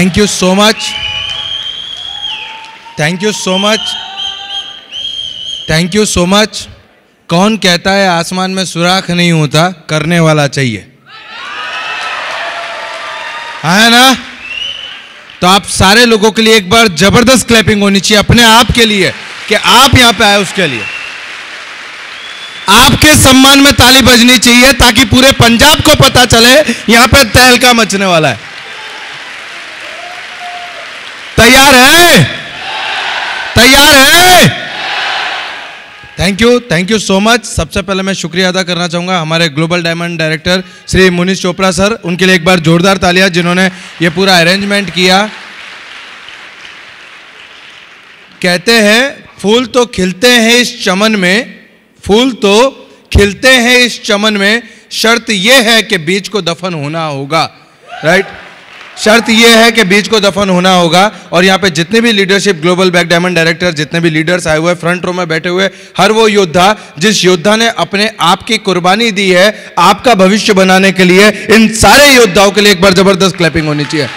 Thank you so much, thank you so much, thank you so much. कौन कहता है आसमान में सुराख नहीं होता, करने वाला चाहिए, है ना? तो आप सारे लोगों के लिए एक बार जबरदस्त क्लैपिंग होनी चाहिए अपने आप के लिए कि आप यहां पे आए, उसके लिए आपके सम्मान में ताली बजनी चाहिए ताकि पूरे पंजाब को पता चले यहां पे तहलका मचने वाला है। तैयार है? तैयार है? Thank you so much. सबसे पहले मैं शुक्रिया अदा करना चाहूंगा हमारे global diamond director Shri Munish Chopra sir, उनके लिए एक बार जोरदार तालियां जिन्होंने ये पूरा अरेंजमेंट किया। कहते हैं फूल तो खिलते हैं इस चमन में, फूल तो खिलते हैं इस चमन में, शर्त यह है कि बीज को दफन होना होगा, राइट? शर्त यह है कि बीज को दफन होना होगा। और यहाँ पे जितने भी leadership global back diamond director, जितने भी लीडर्स आए हुए फ्रंट रो में बैठे हुए, हर वो योद्धा जिस योद्धा ने अपने आप की कुर्बानी दी है आपका भविष्य बनाने के लिए, इन सारे योद्धाओं के लिए एक बार जबरदस्त क्लैपिंग होनी चाहिए,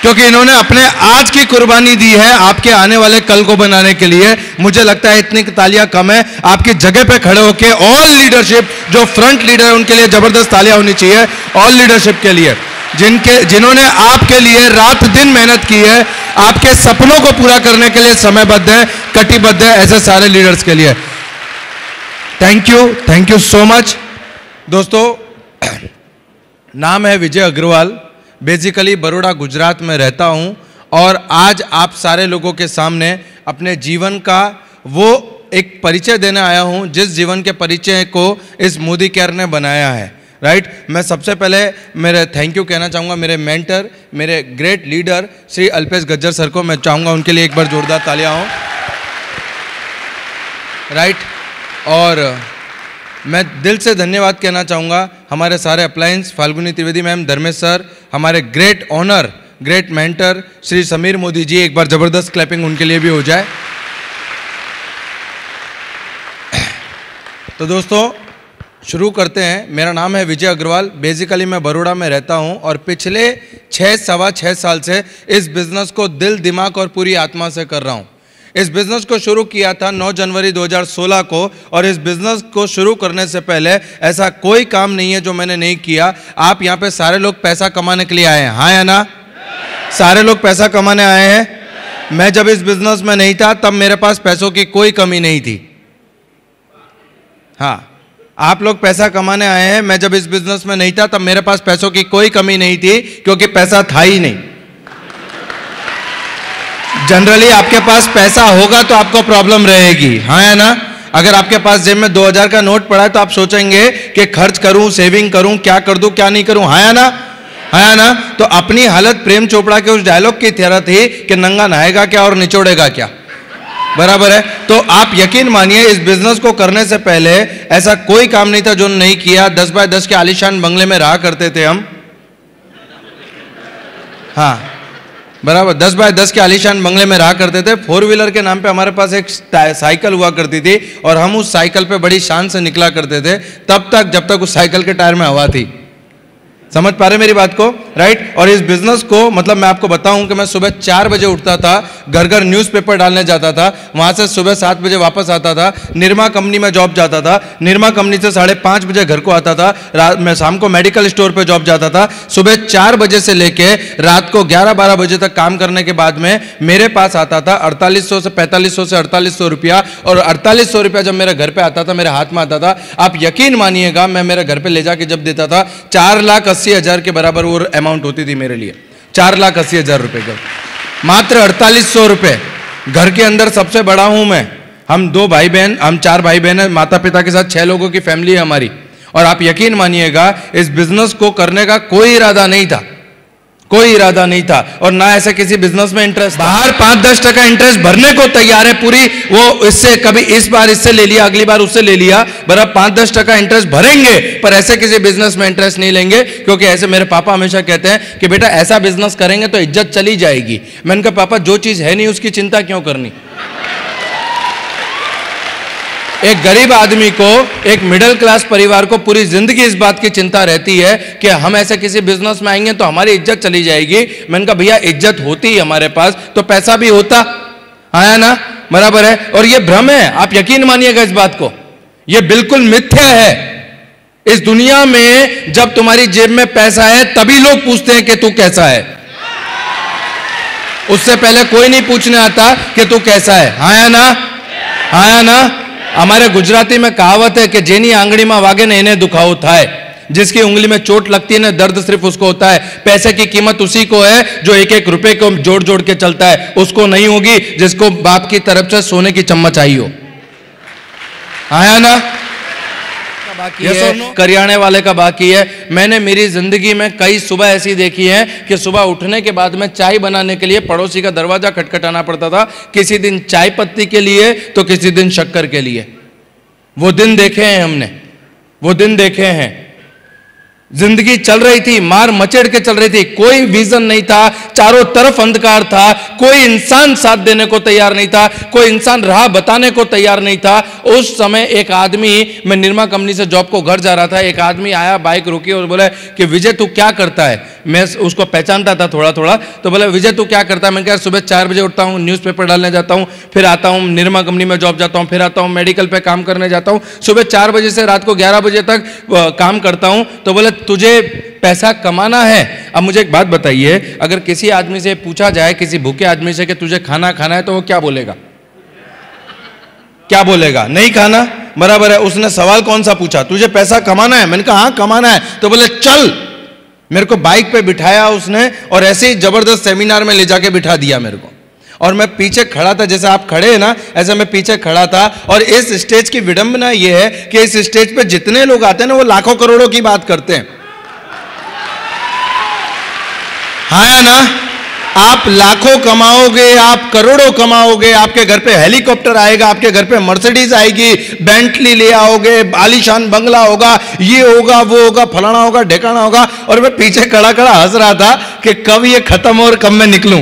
क्योंकि इन्होंने अपने आज की कुर्बानी दी है आपके आने वाले कल को बनाने के लिए। मुझे लगता है इतनी तालियां कम है, आपकी जगह पे खड़े होके ऑल लीडरशिप जो फ्रंट लीडर है उनके लिए जबरदस्त तालियां होनी चाहिए, ऑल लीडरशिप के लिए जिन्होंने आपके लिए रात दिन मेहनत की है, आपके सपनों को पूरा करने के लिए समयबद्ध है, कटिबद्ध है, ऐसे सारे लीडर्स के लिए थैंक यू सो मच। दोस्तों, नाम है विजय अग्रवाल, बेसिकली बड़ौदा गुजरात में रहता हूं और आज आप सारे लोगों के सामने अपने जीवन का वो एक परिचय देने आया हूं जिस जीवन के परिचय को इस मोदी केयर ने बनाया है, राइट? मैं सबसे पहले मेरे थैंक यू कहना चाहूँगा मेरे मेंटर, मेरे great leader Shri Alpesh Gajjar sir को। मैं चाहूँगा उनके लिए एक बार जोरदार तालियां हो, राइट? और मैं दिल से धन्यवाद कहना चाहूँगा हमारे सारे appliance, Falguni Trivedi ma'am, Dharmesh sir, हमारे great honour, great mentor Shri Samir Modi ji. एक बार जबरदस्त क्लैपिंग उनके लिए भी हो जाए। तो दोस्तों शुरू करते हैं। मेरा नाम है विजय अग्रवाल, बेसिकली मैं बड़ौदा में रहता हूं और पिछले 6-6.25 साल से इस बिज़नेस को दिल, दिमाग और पूरी आत्मा से कर रहा हूं। इस बिज़नेस को शुरू किया था 9 जनवरी 2016 को और इस बिज़नेस को शुरू करने से पहले ऐसा कोई काम नहीं है जो मैंने नहीं किया। आप यहाँ पे सारे लोग पैसा कमाने के लिए आए हैं, हाँ या ना? सारे लोग पैसा कमाने आए हैं। मैं जब इस बिज़नेस में नहीं था तब मेरे पास पैसों की कोई कमी नहीं थी। हाँ, आप लोग पैसा कमाने आए हैं। मैं जब इस बिजनेस में नहीं था तब मेरे पास पैसों की कोई कमी नहीं थी, क्योंकि पैसा था ही नहीं। जनरली आपके पास पैसा होगा तो आपको प्रॉब्लम रहेगी, हाँ या ना? अगर आपके पास जेब में 2000 का नोट पड़ा है तो आप सोचेंगे कि खर्च करूं, सेविंग करूं, क्या कर दूं, क्या नहीं करूं, हाँ या ना? हाँ या ना? तो अपनी हालत प्रेम चोपड़ा के उस डायलॉग की तरह थी कि नंगा नहाएगा क्या और निचोड़ेगा क्या, बराबर है? तो आप यकीन मानिए इस बिजनेस को करने से पहले ऐसा कोई काम नहीं था जो नहीं किया। 10 बाय 10 के आलीशान बंगले में रहा करते थे हम, हाँ बराबर, 10 बाय 10 के आलीशान बंगले में रहा करते थे। 4 व्हीलर के नाम पे हमारे पास एक साइकिल हुआ करती थी और हम उस साइकिल पे बड़ी शान से निकला करते थे तब तक जब तक उस साइकिल के टायर में हवा थी। समझ पा रहे मेरी बात को, राइट? और इस बिजनेस को मतलब मैं आपको बताऊं कि मैं सुबह 4 बजे उठता था, घर घर न्यूज़पेपर डालने जाता था, वहां से सुबह 7 बजे वापस आता था, निरमा कंपनी में जॉब जाता था, निरमा कंपनी से 5:30 बजे घर को आता था, मैं शाम को मेडिकल स्टोर पे जॉब जाता था। सुबह 4 बजे से लेके रात को 11-12 बजे तक काम करने के बाद में मेरे पास आता था 4800 से 4500 से 4800 रुपया, और 4800 रुपया जब मेरे घर पे आता था, मेरे हाथ में आता था, आप यकीन मानिएगा मैं मेरे घर पे ले जाके जब देता था 4,80,000 के बराबर वो अमाउंट होती थी मेरे लिए। 4,80,000 रुपए का, मात्र 4800 रुपए। घर के अंदर सबसे बड़ा हूं मैं, हम 2 भाई बहन, हम 4 भाई बहन है, माता पिता के साथ 6 लोगों की फैमिली है हमारी। और आप यकीन मानिएगा इस बिजनेस को करने का कोई इरादा नहीं था, कोई इरादा नहीं था, और ना ऐसे किसी बिजनेस में इंटरेस्ट। बाहर 5-10% इंटरेस्ट भरने को तैयार है पूरी, वो इससे कभी इस बार इससे ले लिया, अगली बार उससे ले लिया, बराबर 5-10% इंटरेस्ट भरेंगे, पर ऐसे किसी बिजनेस में इंटरेस्ट नहीं लेंगे। क्योंकि ऐसे मेरे पापा हमेशा कहते हैं कि बेटा ऐसा बिजनेस करेंगे तो इज्जत चली जाएगी। मैंने कहा पापा जो चीज है नहीं उसकी चिंता क्यों करनी। एक गरीब आदमी को, एक मिडिल क्लास परिवार को पूरी जिंदगी इस बात की चिंता रहती है कि हम ऐसे किसी बिजनेस में आएंगे तो हमारी इज्जत चली जाएगी। मैंने कहा भैया इज्जत होती हमारे पास तो पैसा भी होता, आया ना, बराबर है। और ये भ्रम है, आप यकीन मानिएगा इस बात को, ये बिल्कुल मिथ्या है। इस दुनिया में जब तुम्हारी जेब में पैसा है तभी लोग पूछते हैं कि तू कैसा है, उससे पहले कोई नहीं पूछने आता कि तू कैसा है, आया ना, आया ना। हमारे गुजराती में कहावत है कि जेनी आंगड़ी में वागे ने इन्हें दुखाओ थाय, जिसकी उंगली में चोट लगती है ना दर्द सिर्फ उसको होता है। पैसे की कीमत उसी को है जो एक एक रुपए को जोड़ जोड़ के चलता है, उसको नहीं होगी जिसको बाप की तरफ से सोने की चम्मच आई हो, आया ना। बाकी है, करियाने वाले का बाकी है। मैंने मेरी जिंदगी में कई सुबह ऐसी देखी है कि सुबह उठने के बाद में चाय बनाने के लिए पड़ोसी का दरवाजा खटखटाना पड़ता था, किसी दिन चाय पत्ती के लिए तो किसी दिन शक्कर के लिए। वो दिन देखे हैं हमने, वो दिन देखे हैं। जिंदगी चल रही थी, मार मचेड़ के चल रही थी, कोई विजन नहीं था, चारों तरफ अंधकार था, कोई इंसान साथ देने को तैयार नहीं था, कोई इंसान राह बताने को तैयार नहीं था। उस समय एक आदमी, मैं निर्मा कंपनी से जॉब को घर जा रहा था, एक आदमी आया, बाइक रोकी और बोला कि विजय तू क्या करता है। मैं उसको पहचानता था थोड़ा थोड़ा, तो बोला विजय तू क्या करता है। मैंने कहा सुबह 4 बजे उठता हूँ, न्यूज़पेपर डालने जाता हूँ, फिर आता हूँ निर्मा कंपनी में जॉब जाता हूँ, फिर आता हूँ मेडिकल पे काम करने जाता हूँ, सुबह 4 बजे से रात को 11 बजे तक काम करता हूँ। तो बोले तुझे पैसा कमाना है। अब मुझे एक बात बताइए, अगर किसी आदमी से पूछा जाए, किसी भूखे आदमी से कि तुझे खाना खाना है, तो वो क्या बोलेगा, क्या बोलेगा, नहीं खाना, बराबर है। उसने सवाल कौन सा पूछा, तुझे पैसा कमाना है। मैंने कहा हाँ कमाना है। तो बोले चल, मेरे को बाइक पे बिठाया उसने और ऐसे ही जबरदस्त सेमिनार में ले जाके बिठा दिया मेरे को, और मैं पीछे खड़ा था, जैसे आप खड़े हैं ना ऐसे मैं पीछे खड़ा था। और इस स्टेज की विडंबना ये है कि इस स्टेज पे जितने लोग आते हैं ना वो लाखों करोड़ों की बात करते हैं, हाँ ना। आप लाखों कमाओगे, आप करोड़ों कमाओगे, आपके घर पे हेलीकॉप्टर आएगा, आपके घर पे मर्सिडीज आएगी, बेंटली ले आओगे, आलीशान बंगला होगा, ये होगा वो होगा, फलाना होगा ढेकाना होगा। और मैं पीछे खड़ा खड़ा हंस रहा था कि कब ये खत्म हो और कब मैं निकलूं,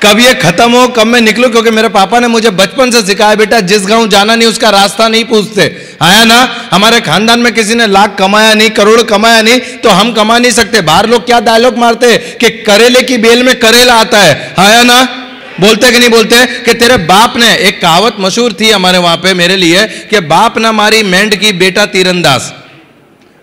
कब ये खत्म हो कब मैं निकलूं। क्योंकि मेरे पापा ने मुझे बचपन से सिखाया, बेटा जिस गांव जाना नहीं उसका रास्ता नहीं पूछते, आया ना। हमारे खानदान में किसी ने लाख कमाया नहीं, करोड़ कमाया नहीं, तो हम कमा नहीं सकते। बाहर लोग क्या डायलॉग मारते हैं कि करेले की बेल में करेला आता है, आया ना, बोलते कि नहीं बोलते कि तेरे बाप ने, एक कहावत मशहूर थी हमारे वहां पे मेरे लिए कि बाप ना मारी मेंढक की बेटा तीरंदाज,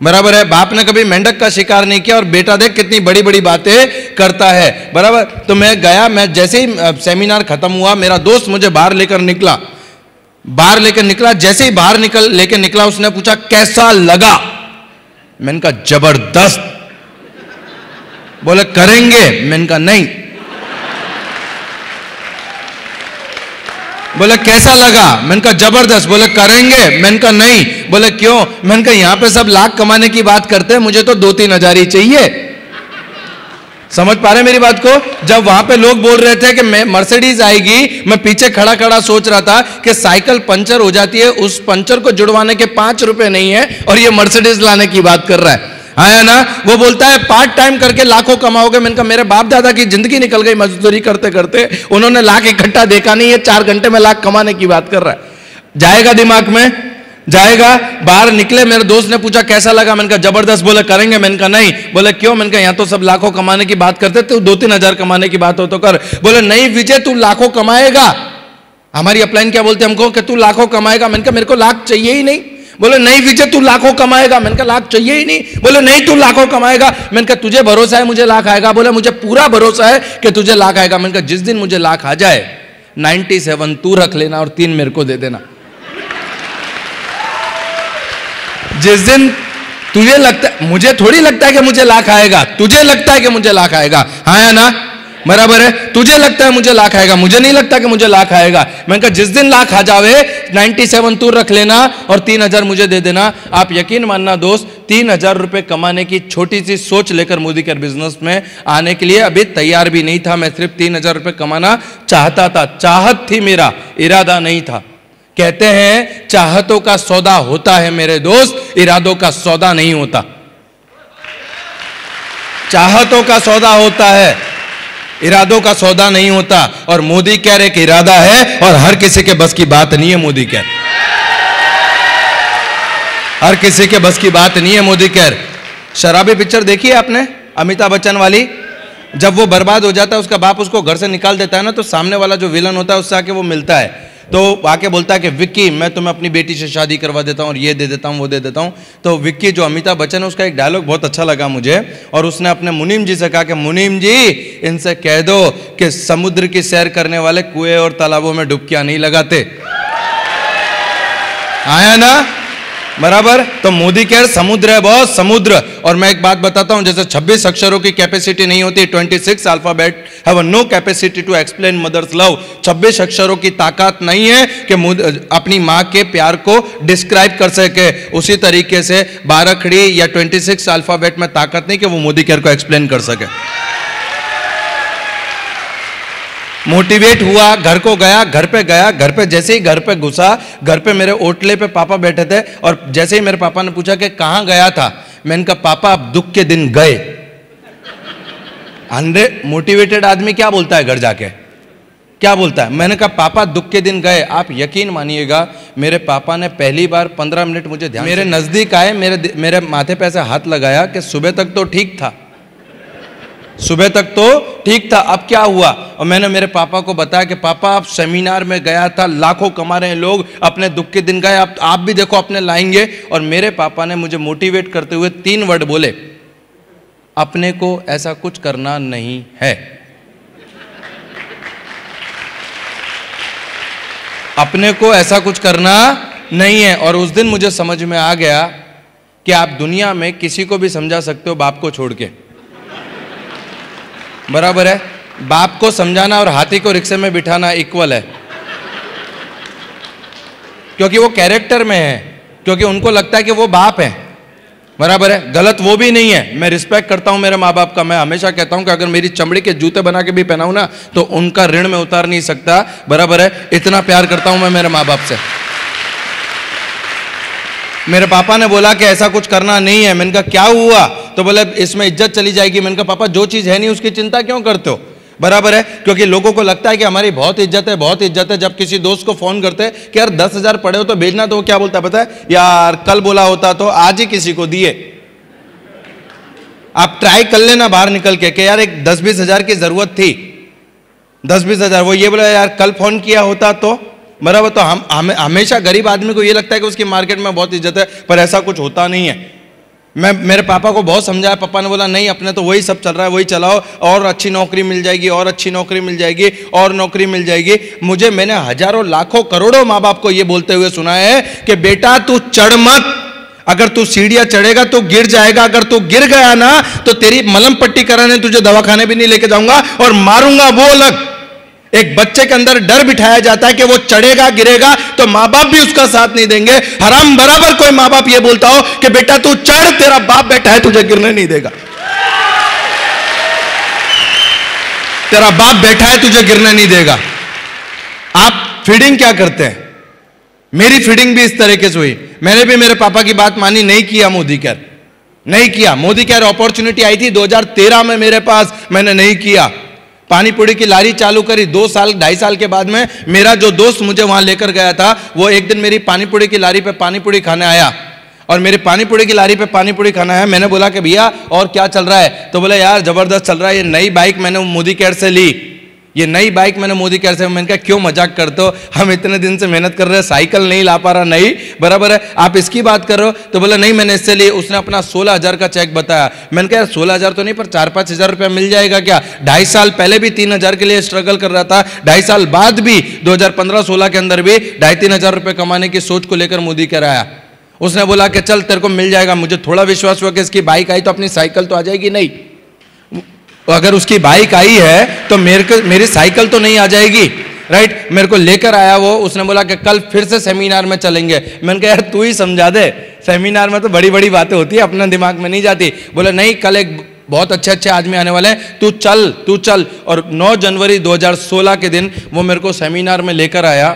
बराबर है। बाप ने कभी मेंढक का शिकार नहीं किया और बेटा देख कितनी बड़ी बड़ी बातें करता है, बराबर। तो मैं गया, मैं जैसे ही सेमिनार खत्म हुआ, मेरा दोस्त मुझे बाहर लेकर निकला, बाहर लेकर निकला। जैसे ही बाहर लेकर निकला उसने पूछा कैसा लगा। मैंने कहा जबरदस्त। बोले करेंगे, मैंने कहा नहीं। बोले कैसा लगा, मैंने कहा जबरदस्त। बोले करेंगे, मैंने कहा नहीं। बोले क्यों, मैंने कहा यहां पे सब लाख कमाने की बात करते हैं, मुझे तो 2-3 हजार ही चाहिए। समझ पा रहे मेरी बात को। जब वहां पे लोग बोल रहे थे कि मैं मर्सिडीज आएगी, मैं पीछे खड़ा खड़ा सोच रहा था कि साइकिल पंचर हो जाती है, उस पंचर को जुड़वाने के 5 रुपए नहीं है और ये मर्सिडीज लाने की बात कर रहा है, आया ना। वो बोलता है पार्ट टाइम करके लाखों कमाओगे। मैंने कहा मेरे बाप दादा की जिंदगी निकल गई मजदूरी करते करते, उन्होंने लाख इकट्ठा देखा नहीं है, 4 घंटे में लाख कमाने की बात कर रहा है। जाएगा दिमाग में, जाएगा। बाहर निकले, मेरे दोस्त ने पूछा कैसा लगा, मैंने कहा जबरदस्त। बोले करेंगे, मैंने कहा नहीं। बोले क्यों, मैंने कहा यहाँ तो सब लाखों कमाने की बात करते, तू 2-3 हजार कमाने की बात हो तो कर। बोले नहीं विजय तू लाखों कमाएगा। हमारी अपलाइन क्या बोलते हमको कि तू लाखों कमाएगा। मैंने कहा मेरे को लाख चाहिए ही नहीं। बोले नहीं विजय तू लाखों कमाएगा। मैंने कहा लाख चाहिए ही नहीं। बोले नहीं तू लाखों कमाएगा। मैंने कहा तुझे भरोसा है मुझे लाख आएगा। बोले मुझे पूरा भरोसा है कि तुझे लाख आएगा। मैंने कहा जिस दिन मुझे लाख आ जाए 97 तू रख लेना और 3 मेरे को दे देना। जिस दिन तुझे लगता है, मुझे थोड़ी लगता है कि मुझे लाख आएगा, तुझे लगता है कि मुझे लाख आएगा, हाँ या ना, बराबर है। तुझे लगता है मुझे लाख आएगा, मुझे नहीं लगता कि मुझे लाख आएगा। मैंने कहा जिस दिन लाख आ जावे 97 तू रख लेना और 3000 मुझे दे देना। आप यकीन मानना दोस्त, 3000 रुपए कमाने की छोटी सी सोच लेकर मोदी केयर बिजनेस में आने के लिए अभी तैयार भी नहीं था। मैं सिर्फ 3000 रुपए कमाना चाहता था, चाहत थी, मेरा इरादा नहीं था। कहते हैं चाहतों का सौदा होता है मेरे दोस्त, इरादों का सौदा नहीं होता। चाहतों का सौदा होता है, इरादों का सौदा नहीं होता, और मोदी केयर एक इरादा है और हर किसी के बस की बात नहीं है मोदी केयर। हर किसी के बस की बात नहीं है मोदी केयर। शराबी पिक्चर देखी है आपने, अमिताभ बच्चन वाली? जब वो बर्बाद हो जाता है, उसका बाप उसको घर से निकाल देता है ना, तो सामने वाला जो विलन होता है उससे आके वो मिलता है, तो आके बोलता है कि विक्की मैं तुम्हें अपनी बेटी से शादी करवा देता हूँ और ये दे देता हूँ वो दे देता हूँ। तो विक्की जो अमिताभ बच्चन है, उसका एक डायलॉग बहुत अच्छा लगा मुझे, और उसने अपने मुनीम जी से कहा कि मुनीम जी इनसे कह दो कि समुद्र की सैर करने वाले कुएं और तालाबों में डुबकियां नहीं लगाते। आया ना बराबर? तो मोदी केयर समुद्र है बॉस, समुद्र। और मैं एक बात बताता हूं, जैसे 26 अक्षरों की कैपेसिटी नहीं होती, 26 alphabet have no capacity to explain mother's love. 26 अक्षरों की ताकत नहीं है कि अपनी मां के प्यार को डिस्क्राइब कर सके, उसी तरीके से 12 खड़ी या 26 अल्फाबेट में ताकत नहीं कि वो मोदी केयर को एक्सप्लेन कर सके। मोटिवेट हुआ, घर को गया, घर पे गया, घर पे जैसे ही घर पे घुसा, घर पे मेरे ओटले पे पापा बैठे थे, और जैसे ही मेरे पापा ने पूछा कि कहां गया था, मैंने कहा पापा अब दुख के दिन गए। मोटिवेटेड आदमी क्या बोलता है घर जाके, क्या बोलता है? मैंने कहा पापा दुख के दिन गए। आप यकीन मानिएगा, मेरे पापा ने पहली बार 15 मिनट मुझे ध्यान मेरे नजदीक आए, मेरे माथे पे ऐसे हाथ लगाया कि सुबह तक तो ठीक था, सुबह तक तो ठीक था, अब क्या हुआ? और मैंने मेरे पापा को बताया कि पापा आप सेमिनार में गया था, लाखों कमा रहे हैं लोग, अपने दुख के दिन गए, आप भी देखो अपने लाएंगे। और मेरे पापा ने मुझे मोटिवेट करते हुए 3 वर्ड बोले, अपने को ऐसा कुछ करना नहीं है, अपने को ऐसा कुछ करना नहीं है। और उस दिन मुझे समझ में आ गया कि आप दुनिया में किसी को भी समझा सकते हो बाप को छोड़ के, बराबर है? बाप को समझाना और हाथी को रिक्शे में बिठाना इक्वल है, क्योंकि वो कैरेक्टर में है, क्योंकि उनको लगता है कि वो बाप है, बराबर है? गलत वो भी नहीं है। मैं रिस्पेक्ट करता हूं मेरे माँ बाप का, मैं हमेशा कहता हूं कि अगर मेरी चमड़ी के जूते बना के भी पहनाऊं ना, तो उनका ऋण में उतार नहीं सकता, बराबर है? इतना प्यार करता हूं मैं मेरे माँ बाप से। मेरे पापा ने बोला कि ऐसा कुछ करना नहीं है। मैंने कहा क्या हुआ? तो बोले इसमें इज्जत चली जाएगी। मैंने कहा पापा जो चीज़ है नहीं उसकी चिंता क्यों करते हो, बराबर है? क्योंकि लोगों को लगता है कि हमारी बहुत इज्जत है, बहुत इज्जत है। जब किसी दोस्त को फोन करते हैं कि यार 10,000 पड़े हो तो भेजना, तो वो क्या बोलता है पता है? यार कल बोला होता तो आज ही किसी को दिए। आप ट्राई कर लेना बाहर निकल के कि यार एक 10-20 हज़ार की जरूरत थी, 10-20 हज़ार। वो ये बोला यार कल फोन किया होता तो, बराबर? तो हम हमेशा गरीब आदमी को ये लगता है कि उसकी मार्केट में बहुत इज्जत है, पर ऐसा कुछ होता नहीं है। मैं मेरे पापा को बहुत समझाया, पापा ने बोला नहीं अपने तो वही सब चल रहा है, वही चलाओ, और अच्छी नौकरी मिल जाएगी, और अच्छी नौकरी मिल जाएगी, और नौकरी मिल जाएगी। मैंने हजारों लाखों करोड़ों माँ बाप को ये बोलते हुए सुना है कि बेटा तू चढ़ मत, अगर तू सीढ़ियां चढ़ेगा तो गिर जाएगा, अगर तू गिर गया ना तो तेरी मलम पट्टी कराने तुझे दवाखाने भी नहीं लेके जाऊंगा और मारूंगा वो अलग। एक बच्चे के अंदर डर बिठाया जाता है कि वो चढ़ेगा गिरेगा, तो माँ बाप भी उसका साथ नहीं देंगे। हराम बराबर कोई माँ बाप ये बोलता हो कि बेटा तू चढ़, तेरा बाप बैठा है तुझे गिरने नहीं देगा, तेरा बाप बैठा है तुझे गिरने नहीं देगा। आप फीडिंग क्या करते हैं? मेरी फीडिंग भी इस तरीके से हुई। मैंने भी मेरे पापा की बात मानी, नहीं किया मोदी केयर, नहीं किया मोदी केयर। अपॉर्चुनिटी आई थी 2013 में मेरे पास, मैंने नहीं किया। पानी पूरी की लारी चालू करी 2 साल 2.5 साल के बाद में। मेरा जो दोस्त मुझे वहां लेकर गया था, वो एक दिन मेरी पानी पूरी की लारी पे पानी पूरी खाने आया, और मेरी पानी पूरी की लारी पे पानी पूरी खाना है। मैंने बोला कि भैया और क्या चल रहा है? तो बोले यार जबरदस्त चल रहा है, ये नई बाइक मैंने मोदी केयर से ली, ये नई बाइक मैंने मोदी केयर से। मैंने कहा क्यों मजाक करते हो, हम इतने दिन से मेहनत कर रहे हैं, साइकिल नहीं ला पा रहा, नहीं, बराबर है, आप इसकी बात कर रहे हो? तो बोला नहीं मैंने इससे ली। उसने अपना 16,000 का चेक बताया। मैंने कहा 16,000 तो नहीं, पर 4-5 हज़ार रुपया मिल जाएगा क्या? 2.5 साल पहले भी 3,000 के लिए स्ट्रगल कर रहा था, 2.5 साल बाद भी 2015-16 के अंदर भी 2,500-3 हज़ार रुपये कमाने की सोच को लेकर मोदी केयर आया। उसने बोला कि चल तेरे को मिल जाएगा। मुझे थोड़ा विश्वास हुआ कि इसकी बाइक आई तो अपनी साइकिल तो आ जाएगी, नहीं, अगर उसकी बाइक आई है तो मेरी साइकिल तो नहीं आ जाएगी, राइट? मेरे को लेकर आया वो। उसने बोला कि कल फिर से सेमिनार में चलेंगे। मैंने कहा यार तू ही समझा दे, सेमिनार में तो बड़ी बड़ी बातें होती है, अपने दिमाग में नहीं जाती। बोले नहीं कल एक बहुत अच्छे आदमी आने वाले हैं, तू चल। और 9 जनवरी 2016 के दिन वो मेरे को सेमिनार में लेकर आया।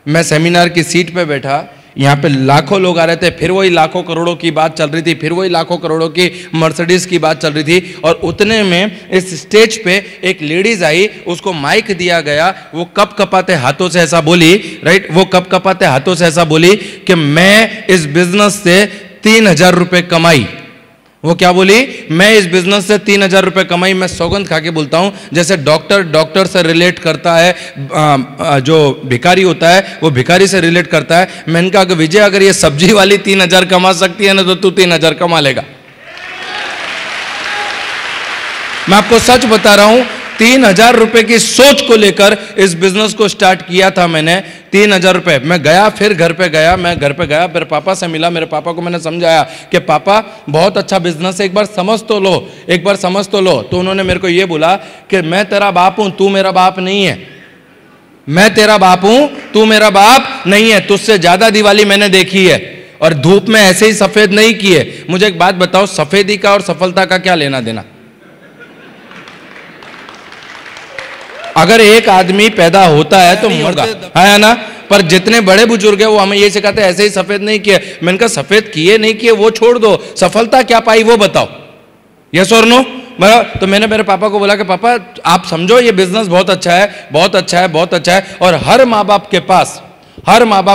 मैं सेमिनार की सीट पे बैठा, यहाँ पे लाखों लोग आ रहे थे, फिर वही लाखों करोड़ों की बात चल रही थी, फिर वही लाखों करोड़ों की मर्सिडीज की बात चल रही थी। और उतने में इस स्टेज पे एक लेडीज आई, उसको माइक दिया गया, वो कप कपाते हाथों से ऐसा बोली, राइट, वो कप कपाते हाथों से ऐसा बोली कि मैं इस बिजनेस से 3,000 रुपए कमाई। वो क्या बोली? मैं इस बिजनेस से 3,000 रुपए कमाई। मैं सौगंध खा के बोलता हूं, जैसे डॉक्टर से रिलेट करता है, जो भिखारी होता है वो भिखारी से रिलेट करता है। मैंने कहा कि विजय, अगर ये सब्जी वाली 3,000 कमा सकती है ना, तो तू 3,000 कमा लेगा। मैं आपको सच बता रहा हूं, 3,000 रुपए की सोच को लेकर इस बिजनेस को स्टार्ट किया था मैंने। 3,000 रुपए। मैं गया, फिर घर पे गया, मेरे पापा से मिला, मेरे पापा को मैंने समझाया कि पापा बहुत अच्छा बिजनेस है, एक बार समझ तो लो, एक बार समझ तो लो। तो उन्होंने मेरे को यह बोला कि मैं तेरा बाप हूं, तू मेरा बाप नहीं है। मैं तेरा बाप हूं, तू मेरा बाप नहीं है। तुझसे ज्यादा दिवाली मैंने देखी है और धूप में ऐसे ही सफेद नहीं किए। मुझे एक बात बताओ, सफेदी का और सफलता का क्या लेना देना? अगर एक आदमी पैदा होता है तो मरता है ना, पर जितने बड़े बुजुर्ग हैं वो हमें ये सिखाते हैं ऐसे ही सफेद नहीं किए। मैंने कहा सफेद किए नहीं किए वो छोड़ दो, सफलता क्या पाई वो बताओ, यस और नो। तो मैंने मेरे पापा को बोला कि पापा आप समझो ये बिजनेस बहुत अच्छा है, बहुत अच्छा है, बहुत अच्छा है। और हर माँ बाप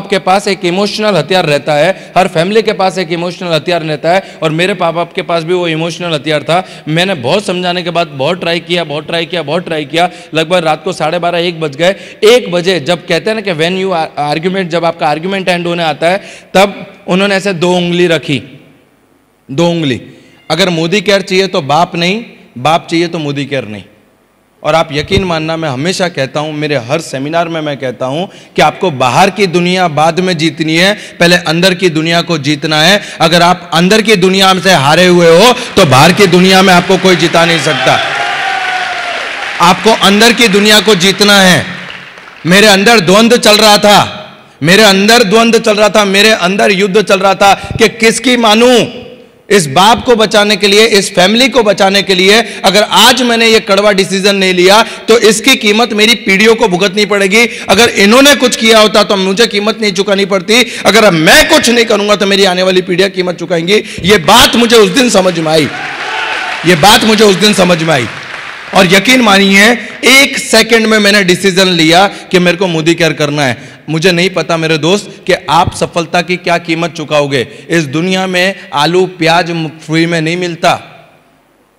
के पास एक इमोशनल हथियार रहता है, हर फैमिली के पास एक इमोशनल हथियार रहता है, और मेरे पापा बाप के पास भी वो इमोशनल हथियार था। मैंने बहुत समझाने के बाद बहुत ट्राई किया, लगभग रात को 12:30 1 बज गए। 1 बजे जब कहते हैं ना कि व्हेन यू आर्ग्यूमेंट, जब आपका आर्ग्यूमेंट एंड होने आता है, तब उन्होंने ऐसे 2 उंगली रखी, 2 उंगली। अगर मोदी केयर चाहिए तो बाप नहीं, बाप चाहिए तो मोदी केयर नहीं। और आप यकीन मानना, मैं हमेशा कहता हूं, मेरे हर सेमिनार में मैं कहता हूं कि आपको बाहर की दुनिया बाद में जीतनी है, पहले अंदर की दुनिया को जीतना है। अगर आप अंदर की दुनिया से हारे हुए हो तो बाहर की दुनिया में आपको कोई जिता नहीं सकता। आपको अंदर की दुनिया को जीतना है। मेरे अंदर द्वंद्व चल रहा था, मेरे अंदर युद्ध चल रहा था कि किसकी मानूं। इस बाप को बचाने के लिए, इस फैमिली को बचाने के लिए अगर आज मैंने ये कड़वा डिसीजन नहीं लिया तो इसकी कीमत मेरी पीढ़ियों को भुगतनी पड़ेगी। अगर इन्होंने कुछ किया होता तो मुझे कीमत नहीं चुकानी पड़ती, अगर मैं कुछ नहीं करूंगा तो मेरी आने वाली पीढ़ियां कीमत चुकाएंगी। ये बात मुझे उस दिन समझ में आई, और यकीन मानिए 1 सेकंड में मैंने डिसीजन लिया कि मेरे को मोदी केयर करना है। मुझे नहीं पता मेरे दोस्त कि आप सफलता की क्या कीमत चुकाओगे। इस दुनिया में आलू प्याज फ्री में नहीं मिलता,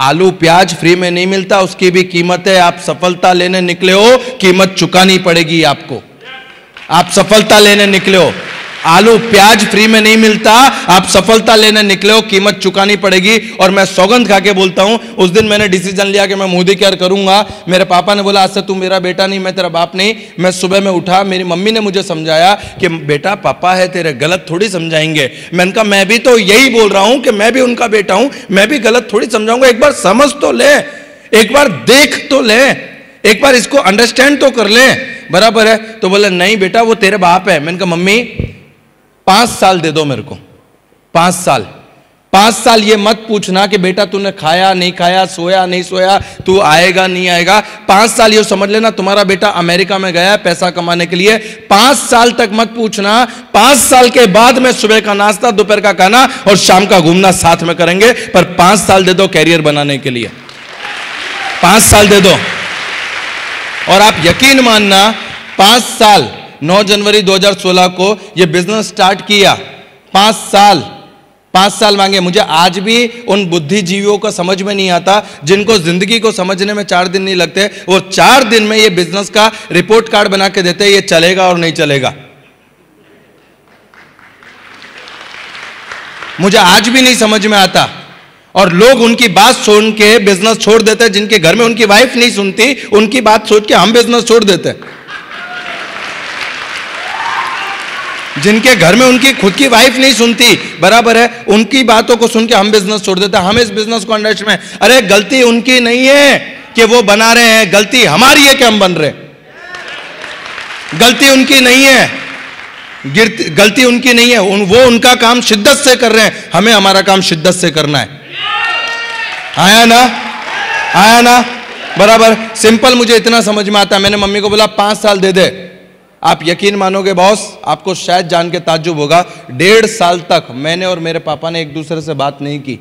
आलू प्याज फ्री में नहीं मिलता, उसकी भी कीमत है। आप सफलता लेने निकले हो, कीमत चुकानी पड़ेगी आपको। आप सफलता लेने निकले हो, आलू प्याज फ्री में नहीं मिलता, आप सफलता लेने निकले हो, कीमत चुकानी पड़ेगी। और मैं सौगंध खा के बोलता हूं, उस दिन मैंने डिसीजन लिया कि मैं मोदी केयर करूंगा। मेरे पापा ने बोला आज से तू मेरा बेटा नहीं, मैं तेरा बाप नहीं। मैं सुबह में उठा, मेरी मम्मी ने मुझे समझाया कि बेटा पापा है तेरे, गलत थोड़ी समझाएंगे। मैंने कहा मैं भी तो यही बोल रहा हूं कि मैं भी उनका बेटा हूं, मैं भी गलत थोड़ी समझाऊंगा। एक बार समझ तो ले, एक बार देख तो ले, एक बार इसको अंडरस्टैंड तो कर ले, बराबर है। तो बोले नहीं बेटा वो तेरे बाप है। मैंने कहा मम्मी 5 साल दे दो मेरे को, 5 साल। 5 साल ये मत पूछना कि बेटा तूने खाया नहीं खाया, सोया नहीं सोया, तू आएगा नहीं आएगा। 5 साल ये समझ लेना तुम्हारा बेटा अमेरिका में गया है पैसा कमाने के लिए। 5 साल तक मत पूछना। 5 साल के बाद में सुबह का नाश्ता, दोपहर का खाना और शाम का घूमना साथ में करेंगे, पर 5 साल दे दो कैरियर बनाने के लिए, 5 साल दे दो। और आप यकीन मानना 5 साल, 9 जनवरी 2016 को ये बिजनेस स्टार्ट किया। 5 साल मांगे। मुझे आज भी उन बुद्धिजीवियों को समझ में नहीं आता जिनको जिंदगी को समझने में 4 दिन नहीं लगते। वो 4 दिन में ये बिजनेस का रिपोर्ट कार्ड बना के देते, ये चलेगा और नहीं चलेगा। मुझे आज भी नहीं समझ में आता। और लोग उनकी बात सुन के बिजनेस छोड़ देते, जिनके घर में उनकी वाइफ नहीं सुनती, उनकी बात सोच के हम बिजनेस छोड़ देते। जिनके घर में उनकी खुद की वाइफ नहीं सुनती, बराबर है, उनकी बातों को सुन के हम बिजनेस छोड़ देते हैं। हम इस बिजनेस को अंडरस्टैंड में, अरे गलती उनकी नहीं है कि वो बना रहे हैं, गलती हमारी है कि हम बन रहे हैं। गलती उनकी नहीं है, गलती उनकी नहीं है, वो उनका काम शिद्दत से कर रहे हैं, हमें हमारा काम शिद्दत से करना है। आया ना, बराबर। सिंपल मुझे इतना समझ में आता है। मैंने मम्मी को बोला 5 साल दे दे, आप यकीन मानोगे बॉस, आपको शायद जान के ताज्जुब होगा, 1.5 साल तक मैंने और मेरे पापा ने एक दूसरे से बात नहीं की।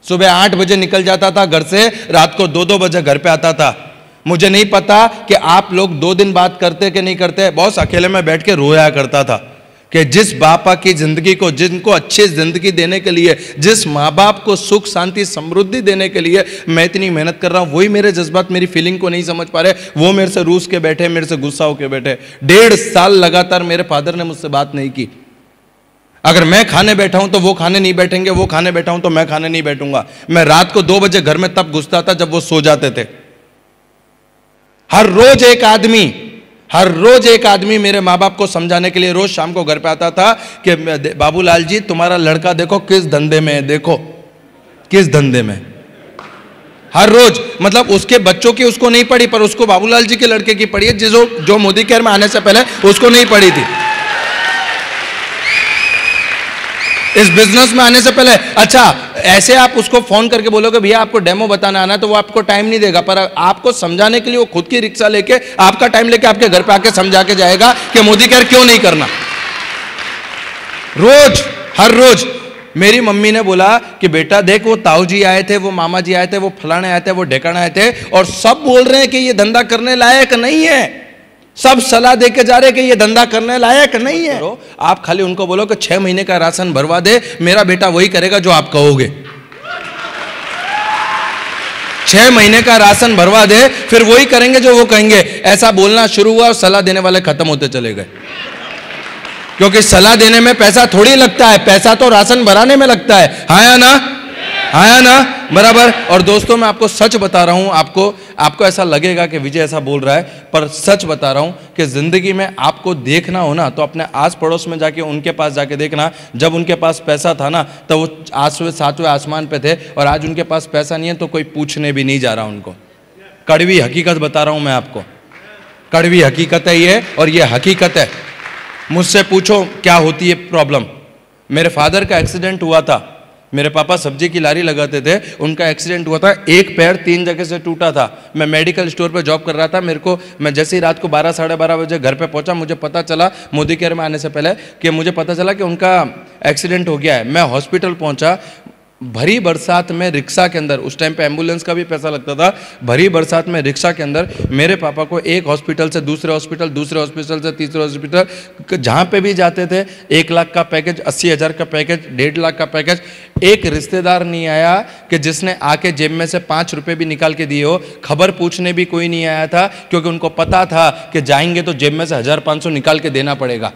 सुबह 8 बजे निकल जाता था घर से, रात को 2-2 बजे घर पे आता था। मुझे नहीं पता कि आप लोग 2 दिन बात करते कि नहीं करते। बॉस अकेले में बैठ के रोया करता था कि जिस बापा की जिंदगी को, जिनको अच्छी जिंदगी देने के लिए, जिस माँ बाप को सुख शांति समृद्धि देने के लिए मैं इतनी मेहनत कर रहा हूं, वही मेरे जज्बात, मेरी फीलिंग को नहीं समझ पा रहे। वो मेरे से रूस के बैठे, मेरे से गुस्सा होके बैठे। 1.5 साल लगातार मेरे फादर ने मुझसे बात नहीं की। अगर मैं खाने बैठा हूं तो वो खाने नहीं बैठेंगे, वो खाने बैठा हूं तो मैं खाने नहीं बैठूंगा। मैं रात को 2 बजे घर में तब घुसता था जब वो सो जाते थे। हर रोज एक आदमी मेरे माँ बाप को समझाने के लिए रोज शाम को घर पे आता था कि बाबूलाल जी तुम्हारा लड़का देखो किस धंधे में है, देखो किस धंधे में। हर रोज, मतलब उसके बच्चों की उसको नहीं पड़ी, पर उसको बाबूलाल जी के लड़के की पड़ी है, जो मोदी केयर में आने से पहले उसको नहीं पड़ी थी, इस बिजनेस में आने से पहले। अच्छा, ऐसे आप उसको फोन करके बोलोगे भैया आपको डेमो बताना आना, तो वो आपको टाइम नहीं देगा, पर आपको समझाने के लिए वो खुद की रिक्शा लेके, आपका टाइम लेके आपके घर पे आके समझा के जाएगा कि मोदी केयर क्यों नहीं करना। रोज, हर रोज। मेरी मम्मी ने बोला कि बेटा देख, वो ताऊ जी आए थे, वो मामा जी आए थे, वो फलाने आए थे, वो ढेकाने आए थे, और सब बोल रहे हैं कि ये धंधा करने लायक नहीं है। सब सलाह दे के जा रहे कि ये धंधा करने लायक नहीं है। आप खाली उनको बोलो कि 6 महीने का राशन भरवा दे, मेरा बेटा वही करेगा जो आप कहोगे। 6 महीने का राशन भरवा दे, फिर वही करेंगे जो वो कहेंगे। ऐसा बोलना शुरू हुआ और सलाह देने वाले खत्म होते चले गए, क्योंकि सलाह देने में पैसा थोड़ी लगता है, पैसा तो राशन भराने में लगता है। हाँ या ना, हाँ या ना, बराबर। और दोस्तों मैं आपको सच बता रहा हूं, आपको ऐसा लगेगा कि विजय ऐसा बोल रहा है, पर सच बता रहा हूं कि जिंदगी में आपको देखना हो ना, तो अपने आस पड़ोस में जाके उनके पास जाके देखना। जब उनके पास पैसा था ना, तो वो 8वें 7वें आसमान पे थे, और आज उनके पास पैसा नहीं है तो कोई पूछने भी नहीं जा रहा उनको। कड़वी हकीकत बता रहा हूं मैं आपको, कड़वी हकीकत है ये, और ये हकीकत है। मुझसे पूछो क्या होती है प्रॉब्लम। मेरे फादर का एक्सीडेंट हुआ था, मेरे पापा सब्जी की लारी लगाते थे, उनका एक्सीडेंट हुआ था, एक पैर 3 जगह से टूटा था। मैं मेडिकल स्टोर पे जॉब कर रहा था। मैं जैसे ही रात को 12 साढ़े 12 बजे घर पे पहुंचा, मुझे पता चला मोदी केयर में आने से पहले कि मुझे पता चला कि उनका एक्सीडेंट हो गया है। मैं हॉस्पिटल पहुंचा, भरी बरसात में रिक्शा के अंदर, उस टाइम पे एम्बुलेंस का भी पैसा लगता था, भरी बरसात में रिक्शा के अंदर मेरे पापा को एक हॉस्पिटल से दूसरे हॉस्पिटल, दूसरे हॉस्पिटल से तीसरे हॉस्पिटल, जहाँ पे भी जाते थे 1 लाख का पैकेज, 80,000 का पैकेज, 1.5 लाख का पैकेज। एक रिश्तेदार नहीं आया कि जिसने आके जेब में से 5 रुपये भी निकाल के दिए हो। खबर पूछने भी कोई नहीं आया था, क्योंकि उनको पता था कि जाएंगे तो जेब में से 1,500 निकाल के देना पड़ेगा।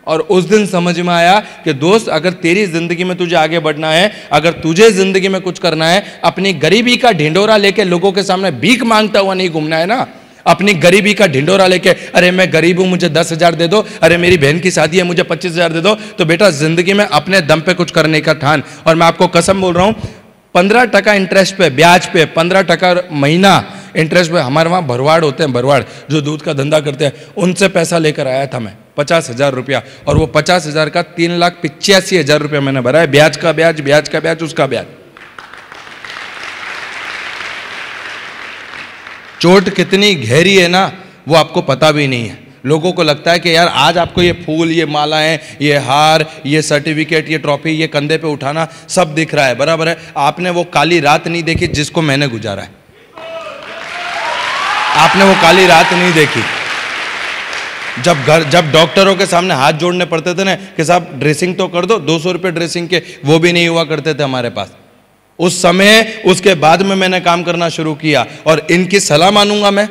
और उस दिन समझ में आया कि दोस्त, अगर तेरी जिंदगी में तुझे आगे बढ़ना है, अगर तुझे जिंदगी में कुछ करना है, अपनी गरीबी का ढिंडोरा लेके लोगों के सामने भीख मांगता हुआ नहीं घूमना है ना। अपनी गरीबी का ढिंडोरा लेके, अरे मैं गरीब हूं मुझे 10,000 दे दो, अरे मेरी बहन की शादी है मुझे 25,000 दे दो, तो बेटा जिंदगी में अपने दम पे कुछ करने का ठान। और मैं आपको कसम बोल रहा हूं, 15% इंटरेस्ट पे, ब्याज पे, 15% महीना इंटरेस्ट पे। हमारे वहाँ भरवाड़ होते हैं, भरवाड़ जो दूध का धंधा करते हैं, उनसे पैसा लेकर आया था मैं, 50,000 रुपया। और वो 50,000 का 3,85,000 रुपया मैंने भरा है, ब्याज का ब्याज, ब्याज का ब्याज, उसका ब्याज। चोट कितनी गहरी है ना, वो आपको पता भी नहीं है। लोगों को लगता है कि यार आज आपको ये फूल, ये मालाएं, ये हार, ये सर्टिफिकेट, ये ट्रॉफी, ये कंधे पे उठाना सब दिख रहा है, बराबर है। आपने वो काली रात नहीं देखी जिसको मैंने गुजारा है। आपने वो काली रात नहीं देखी जब डॉक्टरों के सामने हाथ जोड़ने पड़ते थे ना कि साहब ड्रेसिंग तो कर दो, 200 रुपये ड्रेसिंग के, वो भी नहीं हुआ करते थे हमारे पास उस समय। उसके बाद में मैंने काम करना शुरू किया, और इनकी सलाह मानूंगा मैं।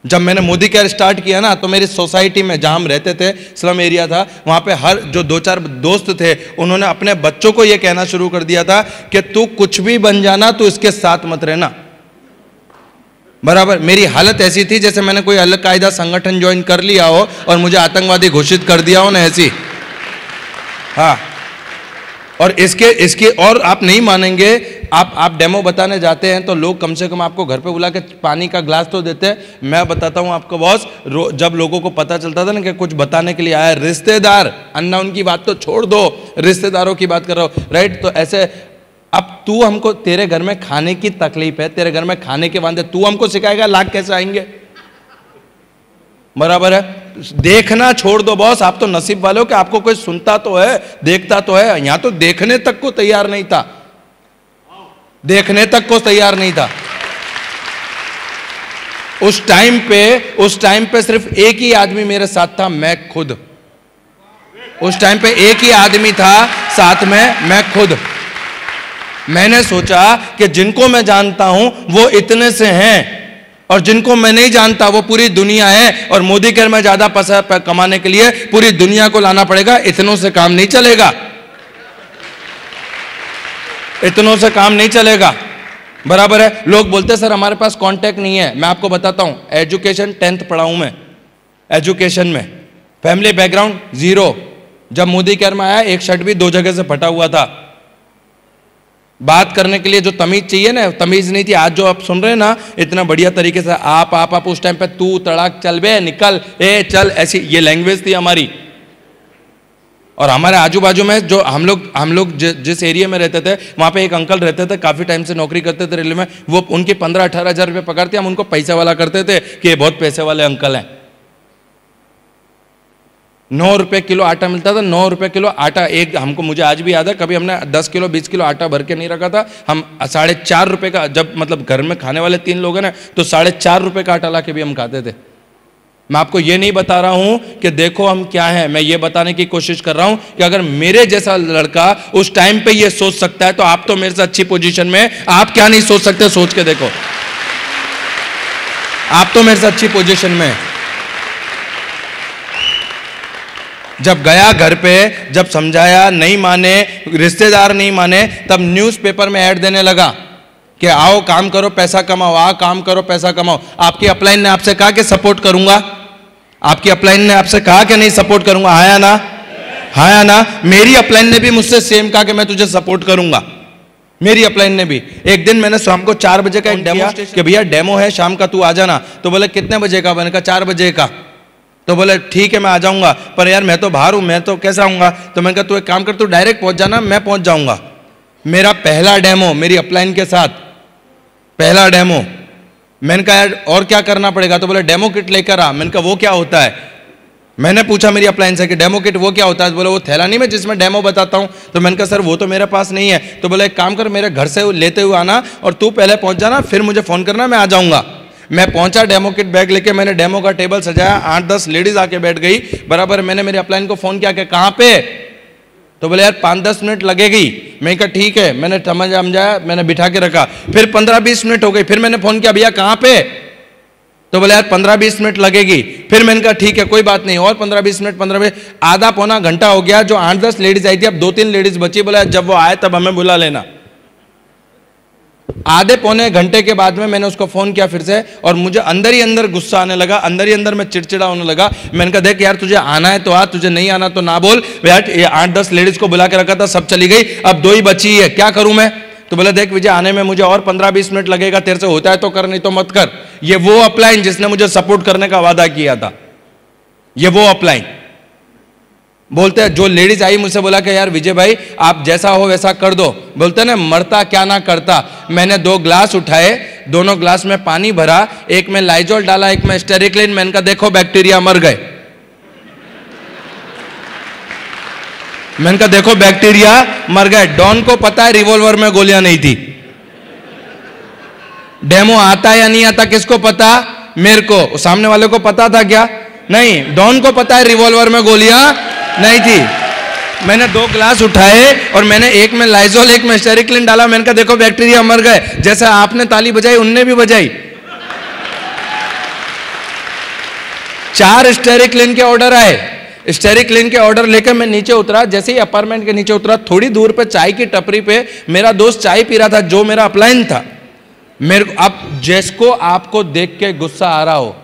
जब मैंने मोदी केयर स्टार्ट किया ना, तो मेरी सोसाइटी में जहां हम रहते थे, स्लम एरिया था, वहां पे हर जो 2-4 दोस्त थे, उन्होंने अपने बच्चों को यह कहना शुरू कर दिया था कि तू कुछ भी बन जाना, तू इसके साथ मत रहना, बराबर। मेरी हालत ऐसी थी जैसे मैंने कोई अल-कायदा संगठन ज्वाइन कर लिया हो और मुझे आतंकवादी घोषित कर दिया हो ना, ऐसी। हाँ, और इसके और आप नहीं मानेंगे, आप डेमो बताने जाते हैं तो लोग कम से कम आपको घर पे बुला के पानी का ग्लास तो देते हैं। मैं बताता हूं आपको बॉस, जब लोगों को पता चलता था ना कि कुछ बताने के लिए आया, रिश्तेदार, अन्ना उनकी बात तो छोड़ दो, रिश्तेदारों की बात कर रहा हूं, राइट। तो ऐसे, अब तू हमको, तेरे घर में खाने की तकलीफ है, तेरे घर में खाने के वादे, तू हमको सिखाएगा लाख कैसे आएंगे, बराबर है। देखना छोड़ दो बॉस, आप तो नसीब वाले हो कि आपको कोई सुनता तो है, देखता तो है। यहां तो देखने तक को तैयार नहीं था, देखने तक को तैयार नहीं था। उस टाइम पे सिर्फ एक ही आदमी मेरे साथ था, मैं खुद। उस टाइम पे एक ही आदमी था साथ में, मैं खुद। मैंने सोचा कि जिनको मैं जानता हूं वो इतने से हैं, और जिनको मैं नहीं जानता वो पूरी दुनिया है, और मोदी केयर में ज्यादा पैसा कमाने के लिए पूरी दुनिया को लाना पड़ेगा। इतनों से काम नहीं चलेगा, इतनों से काम नहीं चलेगा। बराबर है। लोग बोलते सर हमारे पास कांटेक्ट नहीं है। मैं आपको बताता हूं, एजुकेशन 10th पढ़ा हूं मैं, एजुकेशन में फैमिली बैकग्राउंड 0। जब मोदी केयर में आया, एक शर्ट भी 2 जगह से फटा हुआ था। बात करने के लिए जो तमीज चाहिए ना, तमीज नहीं थी। आज जो आप सुन रहे हैं ना इतना बढ़िया तरीके से, आप उस टाइम पे तू तड़ाक चल बे, निकल, ए चल, ऐसी ये लैंग्वेज थी हमारी। और हमारे आजू बाजू में जो हम लोग जिस एरिया में रहते थे, वहां पे एक अंकल रहते थे, काफी टाइम से नौकरी करते थे रेलवे में। वो उनकी 15-18 हजार रुपये पगार थी। हम उनको पैसे वाला करते थे कि ये बहुत पैसे वाले अंकल हैं। 9 रुपए किलो आटा मिलता था, 9 रुपए किलो आटा। एक हमको, मुझे आज भी याद है, कभी हमने 10 किलो 20 किलो आटा भर के नहीं रखा था। हम 4.5 रुपए का, जब मतलब घर में खाने वाले 3 लोग हैं ना, तो 4.5 रुपए का आटा ला के भी हम खाते थे। मैं आपको ये नहीं बता रहा हूं कि देखो हम क्या हैं, मैं ये बताने की कोशिश कर रहा हूं कि अगर मेरे जैसा लड़का उस टाइम पे ये सोच सकता है, तो आप तो मेरे से अच्छी पोजीशन में, आप क्या नहीं सोच सकते? सोच के देखो, आप तो मेरे से अच्छी पोजीशन में। जब गया घर पे, जब समझाया नहीं माने, रिश्तेदार नहीं माने, तब न्यूज़पेपर में ऐड देने लगा कि आओ काम करो पैसा कमाओ, आओ काम करो पैसा कमाओ। आपकी अपलाइन ने आपसे कहा कि सपोर्ट करूंगा? आपकी अपलाइन ने आपसे कहा कि नहीं सपोर्ट करूंगा? हाँ या ना? हाँ या ना? मेरी अपलाइन ने भी मुझसे सेम कहा कि मैं तुझे सपोर्ट करूंगा। मेरी अपलाइन ने भी। एक दिन मैंने शाम को 4 बजे का एक डेमो कि भैया डेमो है शाम का, तू आ जाना। तो बोले कितने बजे का? मैंने कहा 4 बजे का। तो बोले ठीक है मैं आ जाऊंगा, पर यार मैं तो बाहर हूं, मैं तो कैसे आऊंगा? तो मैंने कहा तू एक काम कर, तू डायरेक्ट पहुंच जाना, मैं पहुंच जाऊंगा। मेरा पहला डेमो मेरी अपलाइन के साथ, पहला डेमो। मैंने कहा यार और क्या करना पड़ेगा? तो बोले डेमो किट लेकर आ। मैंने कहा वो क्या होता है? मैंने पूछा मेरी अपलाइन से कि डेमो किट वो क्या होता है? बोले वो थैला नहीं मैं जिसमें डेमो बताता हूं। तो मैंने कहा सर वो तो मेरे पास नहीं है। तो बोले एक काम कर, मेरे घर से लेते हुए आना और तू पहले पहुंच जाना, फिर मुझे फोन करना, मैं आ जाऊंगा। मैं पहुंचा डेमो किट बैग लेके, मैंने डेमो का टेबल सजाया, 8-10 लेडीज आके बैठ गई बराबर। मैंने मेरी अपलाइन को फोन किया कि कहाँ पे? तो बोले यार 5-10 मिनट लगेगी। मैं कहा ठीक है, मैंने समझाया, मैंने बिठा के रखा। फिर 15-20 मिनट हो गई, फिर मैंने फोन किया भैया कहाँ पे? तो बोले यार 15-20 मिनट लगेगी। फिर मैंने कहा ठीक है कोई बात नहीं, और 15-20 मिनट, 15-20, आधा पौना घंटा हो गया। जो 8-10 लेडीज आई थी, अब 2-3 लेडीज बची। बोला जब वो आए तब हमें बुला लेना। आधे पौने घंटे के बाद में मैंने उसको फोन किया फिर से, और मुझे अंदर ही अंदर गुस्सा आने लगा, अंदर ही अंदर मैं चिड़चिड़ा होने लगा। मैंने कहा देख यार तुझे आना है तो आ, तुझे नहीं आना तो ना बोल। यार ये 8-10 लेडीज को बुला के रखा था, सब चली गई, अब 2 ही बची है, क्या करूं मैं? तो बोला देख विजय आने में मुझे और 15-20 मिनट लगेगा, तेरे से होता है तो कर, नहीं तो मत कर। ये वो अपलाइन जिसने मुझे सपोर्ट करने का वादा किया था, ये वो अपलाइन। बोलते हैं जो लेडीज आई मुझसे बोला कि यार विजय भाई आप जैसा हो वैसा कर दो। बोलते ना मरता क्या ना करता। मैंने 2 ग्लास उठाए, दोनों ग्लास में पानी भरा, एक में लाइजोल डाला, एक में स्टेरिक्लिन। मैंने कहा देखो बैक्टीरिया मर गए। मैंने कहा देखो बैक्टीरिया मर गए। डॉन को पता है रिवॉल्वर में गोलियां नहीं थी। डेमो आता या नहीं आता किसको पता? मेरे को। सामने वाले को पता था क्या? नहीं। डॉन को पता है रिवॉल्वर में गोलियां नहीं थी। मैंने 2 ग्लास उठाए और मैंने एक में लाइजोल एक में स्टेरिक्लिन डाला। मैंने कहा देखो बैक्टीरिया मर गए। जैसे आपने ताली बजाई उनने भी बजाई। 4 स्टेरिक्लिन के ऑर्डर आए। स्टेरिक्लिन के ऑर्डर लेकर मैं नीचे उतरा। जैसे ही अपार्टमेंट के नीचे उतरा, थोड़ी दूर पे चाय की टपरी पे मेरा दोस्त चाय पी रहा था, जो मेरा अपलाइन था। मेरे को अब जिसको आपको देख के गुस्सा आ रहा हो,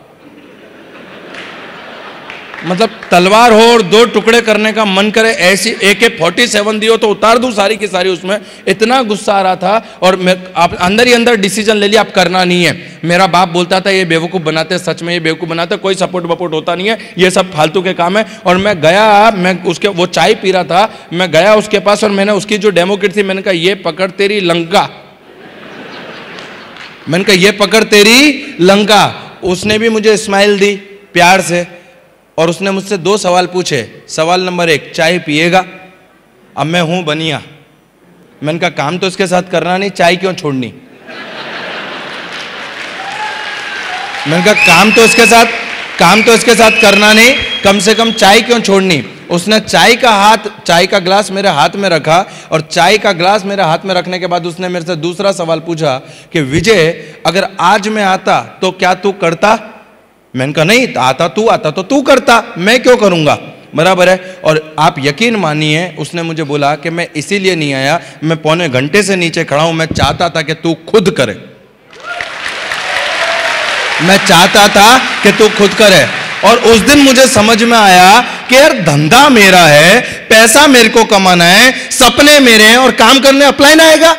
मतलब तलवार हो और 2 टुकड़े करने का मन करे, ऐसी AK-47 दियो तो उतार दूं सारी की सारी उसमें। इतना गुस्सा आ रहा था। और मैं आप अंदर ही अंदर डिसीजन ले लिया, आप करना नहीं है। मेरा बाप बोलता था ये बेवकूफ़ बनाते, सच में ये बेवकूफ़ बनाते, कोई सपोर्ट वपोर्ट होता नहीं है, ये सब फालतू के काम है। और मैं गया, मैं उसके, वो चाय पी रहा था, मैं गया उसके पास और मैंने उसकी जो डेमो किट थी, मैंने कहा ये पकड़ तेरी लंका। मैंने कहा ये पकड़ तेरी लंका। उसने भी मुझे स्माइल दी प्यार से। और उसने मुझसे 2 सवाल पूछे। सवाल नंबर 1, चाय पिएगा? अब मैं हूं बनिया, मैंने कहा काम तो इसके साथ करना नहीं, चाय क्यों छोड़नी। मैंने कहा काम तो इसके साथ करना नहीं, कम से कम चाय क्यों छोड़नी। उसने चाय का ग्लास मेरे हाथ में रखा और चाय का ग्लास मेरे हाथ में रखने के बाद उसने मेरे से दूसरा सवाल पूछा कि विजय, अगर आज मैं आता तो क्या तू करता? मैंने कहा नहीं, आता तो तू करता, मैं क्यों करूंगा, बराबर है। और आप यकीन मानिए उसने मुझे बोला कि मैं इसीलिए नहीं आया, मैं पौने घंटे से नीचे खड़ा हूं, मैं चाहता था कि तू खुद करे, मैं चाहता था कि तू खुद करे। और उस दिन मुझे समझ में आया कि यार धंधा मेरा है, पैसा मेरे को कमाना है, सपने मेरे हैं और काम करने अपलाइन आएगा।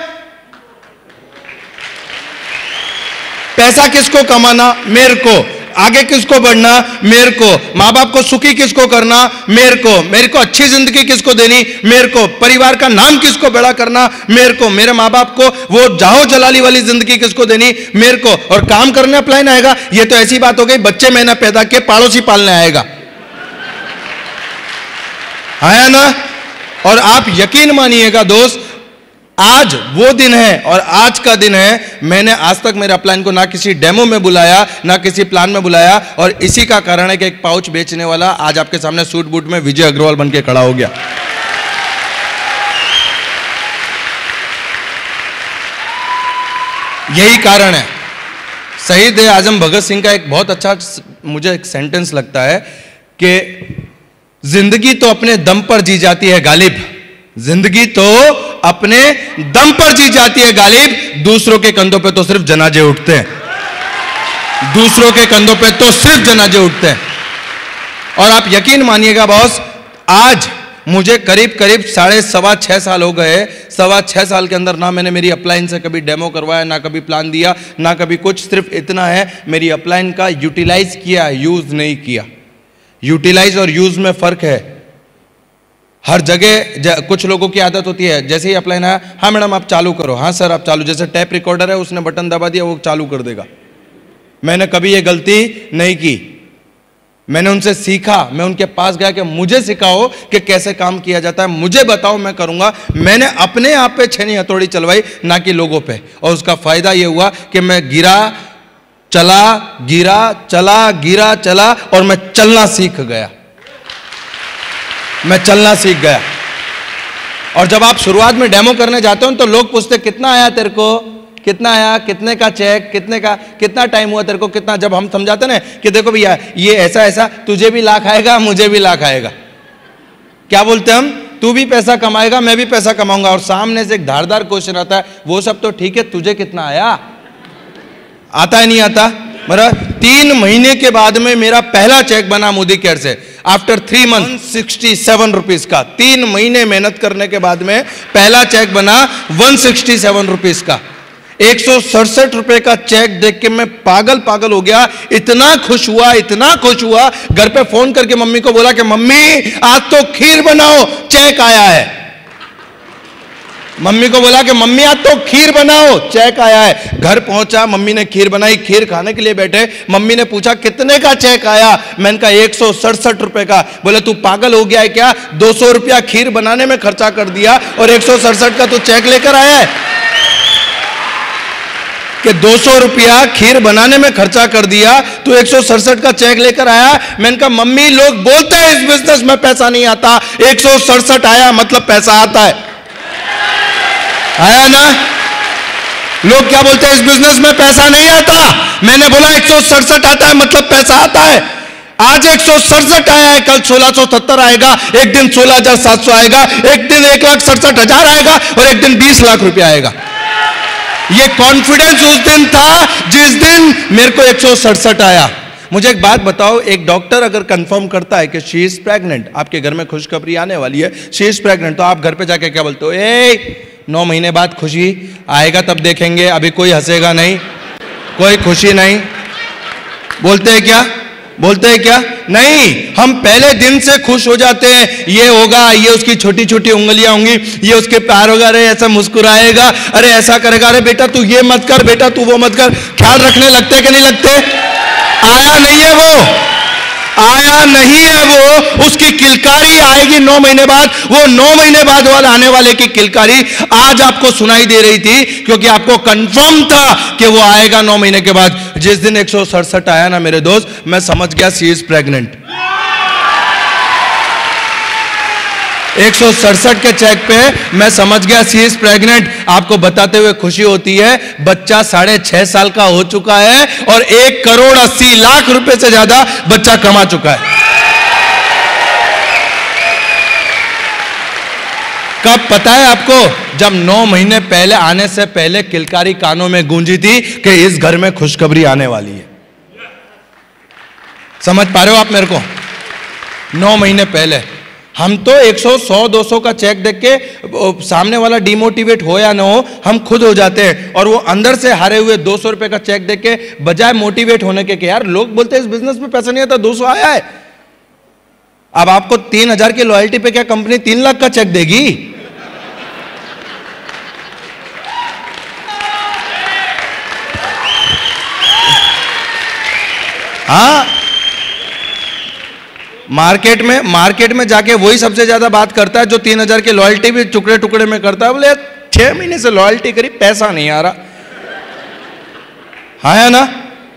पैसा किसको कमाना? मेरे को। आगे किसको बढ़ना? मेरे को। माँ बाप को सुखी किसको करना? मेरे को अच्छी जिंदगी किसको देनी? मेरे को। परिवार का नाम किसको बड़ा करना? मेरे को। मेरे माँ बाप को वो जाहो जलाली वाली जिंदगी किसको देनी? मेरे को। और काम करने अपलाइन आएगा, ये तो ऐसी बात हो गई बच्चे मैंने पैदा किए, पड़ोसी पालने आएगा, आया ना। और आप यकीन मानिएगा दोस्त, आज वो दिन है और आज का दिन है, मैंने आज तक मेरे अपलाइन को ना किसी डेमो में बुलाया, ना किसी प्लान में बुलाया। और इसी का कारण है कि एक पाउच बेचने वाला आज आपके सामने सूट बूट में विजय अग्रवाल बन के खड़ा हो गया। यही कारण है। शहीद आजम भगत सिंह का एक बहुत अच्छा मुझे एक सेंटेंस लगता है कि जिंदगी तो अपने दम पर जी जाती है गालिब, जिंदगी तो अपने दम पर जी जाती है गालिब, दूसरों के कंधों पे तो सिर्फ जनाजे उठते हैं, दूसरों के कंधों पे तो सिर्फ जनाजे उठते हैं। और आप यकीन मानिएगा बॉस, आज मुझे करीब 6.25 साल हो गए। 6.25 साल के अंदर ना मैंने मेरी अपलाइन से कभी डेमो करवाया, ना कभी प्लान दिया, ना कभी कुछ। सिर्फ इतना है, मेरी अपलाइन का यूटिलाइज किया, यूज नहीं किया। यूटिलाइज और यूज में फर्क है। हर जगह कुछ लोगों की आदत होती है, जैसे ही अपलाइन आया, हाँ मैडम आप चालू करो, हाँ सर आप चालू, जैसे टैप रिकॉर्डर है उसने बटन दबा दिया वो चालू कर देगा। मैंने कभी ये गलती नहीं की। मैंने उनसे सीखा, मैं उनके पास गया कि मुझे सिखाओ कि कैसे काम किया जाता है, मुझे बताओ, मैं करूंगा। मैंने अपने आप पे छेनी हथौड़ी चलवाई, ना कि लोगों पे। और उसका फायदा ये हुआ कि मैं गिरा चला और मैं चलना सीख गया, मैं चलना सीख गया। और जब आप शुरुआत में डेमो करने जाते हो तो लोग पूछते कितना आया तेरे को, कितना आया, कितने का चेक, कितना टाइम हुआ तेरे को, कितना। जब हम समझाते ना कि देखो भैया ये ऐसा तुझे भी लाख आएगा, मुझे भी लाख आएगा, क्या बोलते हम, तू भी पैसा कमाएगा, मैं भी पैसा कमाऊंगा। और सामने से एक धारदार क्वेश्चन आता है, वो सब तो ठीक है, तुझे कितना आया? आता है नहीं आता? मेरा 3 महीने के बाद में मेरा पहला चेक बना मोदी केयर से, आफ्टर 3 मंथ 167 रुपीज का। 3 महीने मेहनत करने के बाद में पहला चेक बना 167 रुपीज का। 167 रुपए का चेक देख के मैं पागल हो गया। इतना खुश हुआ, घर पे फोन करके मम्मी को बोला कि मम्मी आज तो खीर बनाओ, चेक आया है। मम्मी को बोला कि मम्मी आज तो खीर बनाओ, चेक आया है। घर पहुंचा, मम्मी ने खीर बनाई, खीर खाने के लिए बैठे। मम्मी ने पूछा कितने का चेक आया? मैंने कहा 167 रुपए का। बोले तू पागल हो गया है क्या? 200 रुपया खीर बनाने में खर्चा कर दिया और 167 का तू चेक लेकर आया है? कि 200 रुपया खीर बनाने में खर्चा कर दिया, तू 167 का चेक लेकर आया। मैंने कहा मम्मी लोग बोलते हैं इस बिजनेस में पैसा नहीं आता, 167 आया मतलब पैसा आता है, आया ना? लोग क्या बोलते हैं इस बिजनेस में पैसा नहीं आता, मैंने बोला 167 आता है मतलब पैसा आता है। आज 167 आया है, कल 1670 आएगा, एक दिन 16,700 आएगा, एक दिन 1,67,000 आएगा और एक दिन 20 लाख रुपया आएगा। ये कॉन्फिडेंस उस दिन था जिस दिन मेरे को 167 आया। मुझे एक बात बताओ, एक डॉक्टर अगर कंफर्म करता है कि शी इज प्रेग्नेंट, आपके घर में खुशखबरी आने वाली है, शी इज प्रेग्नेंट, तो आप घर पे जाके क्या बोलते हो? 9 महीने बाद खुशी आएगा तब देखेंगे, अभी कोई हंसेगा नहीं, कोई खुशी नहीं। बोलते हैं क्या? नहीं, हम पहले दिन से खुश हो जाते हैं। ये होगा, ये उसकी छोटी छोटी उंगलियां होंगी, ये उसके पैर होगा, अरे ऐसा मुस्कुराएगा, अरे ऐसा करेगा, अरे बेटा तू ये मत कर, बेटा तू वो मत कर। ख्याल रखने लगते कि नहीं लगते? आया नहीं है वो, आया नहीं है वो, उसकी किलकारी आएगी 9 महीने बाद। वो 9 महीने बाद वाला आने वाले की किलकारी आज आपको सुनाई दे रही थी, क्योंकि आपको कंफर्म था कि वो आएगा 9 महीने के बाद। जिस दिन 167 आया ना मेरे दोस्त, मैं समझ गया सी इज प्रेग्नेंट। 167 के चेक पे मैं समझ गया सी इज प्रेग्नेंट। आपको बताते हुए खुशी होती है, बच्चा 6.5 साल का हो चुका है और 1,80,00,000 रुपए से ज्यादा बच्चा कमा चुका है। कब पता है आपको? जब 9 महीने पहले आने से पहले किलकारी कानों में गूंजी थी कि इस घर में खुशखबरी आने वाली है। समझ पा रहे हो आप मेरे को? 9 महीने पहले हम तो 100, 100, 200 का चेक देख के सामने वाला डिमोटिवेट हो या ना हो, हम खुद हो जाते हैं। और वो अंदर से हारे हुए 200 रुपए का चेक देख के बजाय मोटिवेट होने के यार लोग बोलते हैं इस बिजनेस में पैसा नहीं आता, 200 आया है। अब आपको 3,000 की लॉयल्टी पे क्या कंपनी 3 लाख का चेक देगी? हाँ, मार्केट में जाके वही सबसे ज्यादा बात करता है जो 3,000 की लॉयल्टी भी टुकड़े टुकड़े में करता है। बोले 6 महीने से लॉयल्टी करी, पैसा नहीं आ रहा। हाँ है ना,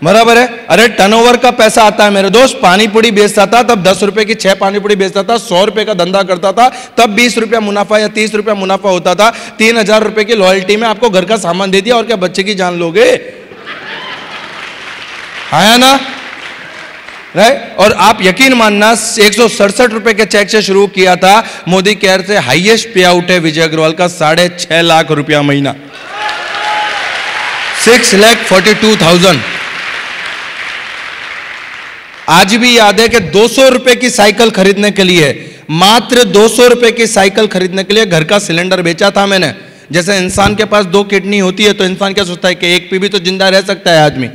बराबर है। अरे टर्नओवर का पैसा आता है मेरे दोस्त। पानी पूरी बेचता था तब 10 रुपए की 6 पानी पूरी बेचता था, 100 रुपए का धंधा करता था तब 20 रुपया मुनाफा या 30 रुपया मुनाफा होता था। 3,000 रुपए की लॉयल्टी में आपको घर का सामान दे दिया और क्या बच्चे की जान लोगे? हाँ है ना, राइट। और आप यकीन मानना 167 रुपए के चेक से शुरू किया था। मोदी केयर से हाईएस्ट पे आउट है विजय अग्रवाल का 6.5 लाख रुपया महीना, 6,42,000। आज भी याद है कि 200 रुपए की साइकिल खरीदने के लिए, मात्र 200 रुपए की साइकिल खरीदने के लिए घर का सिलेंडर बेचा था मैंने। जैसे इंसान के पास 2 किडनी होती है तो इंसान क्या सोचता है कि एक पे भी तो जिंदा रह सकता है आदमी,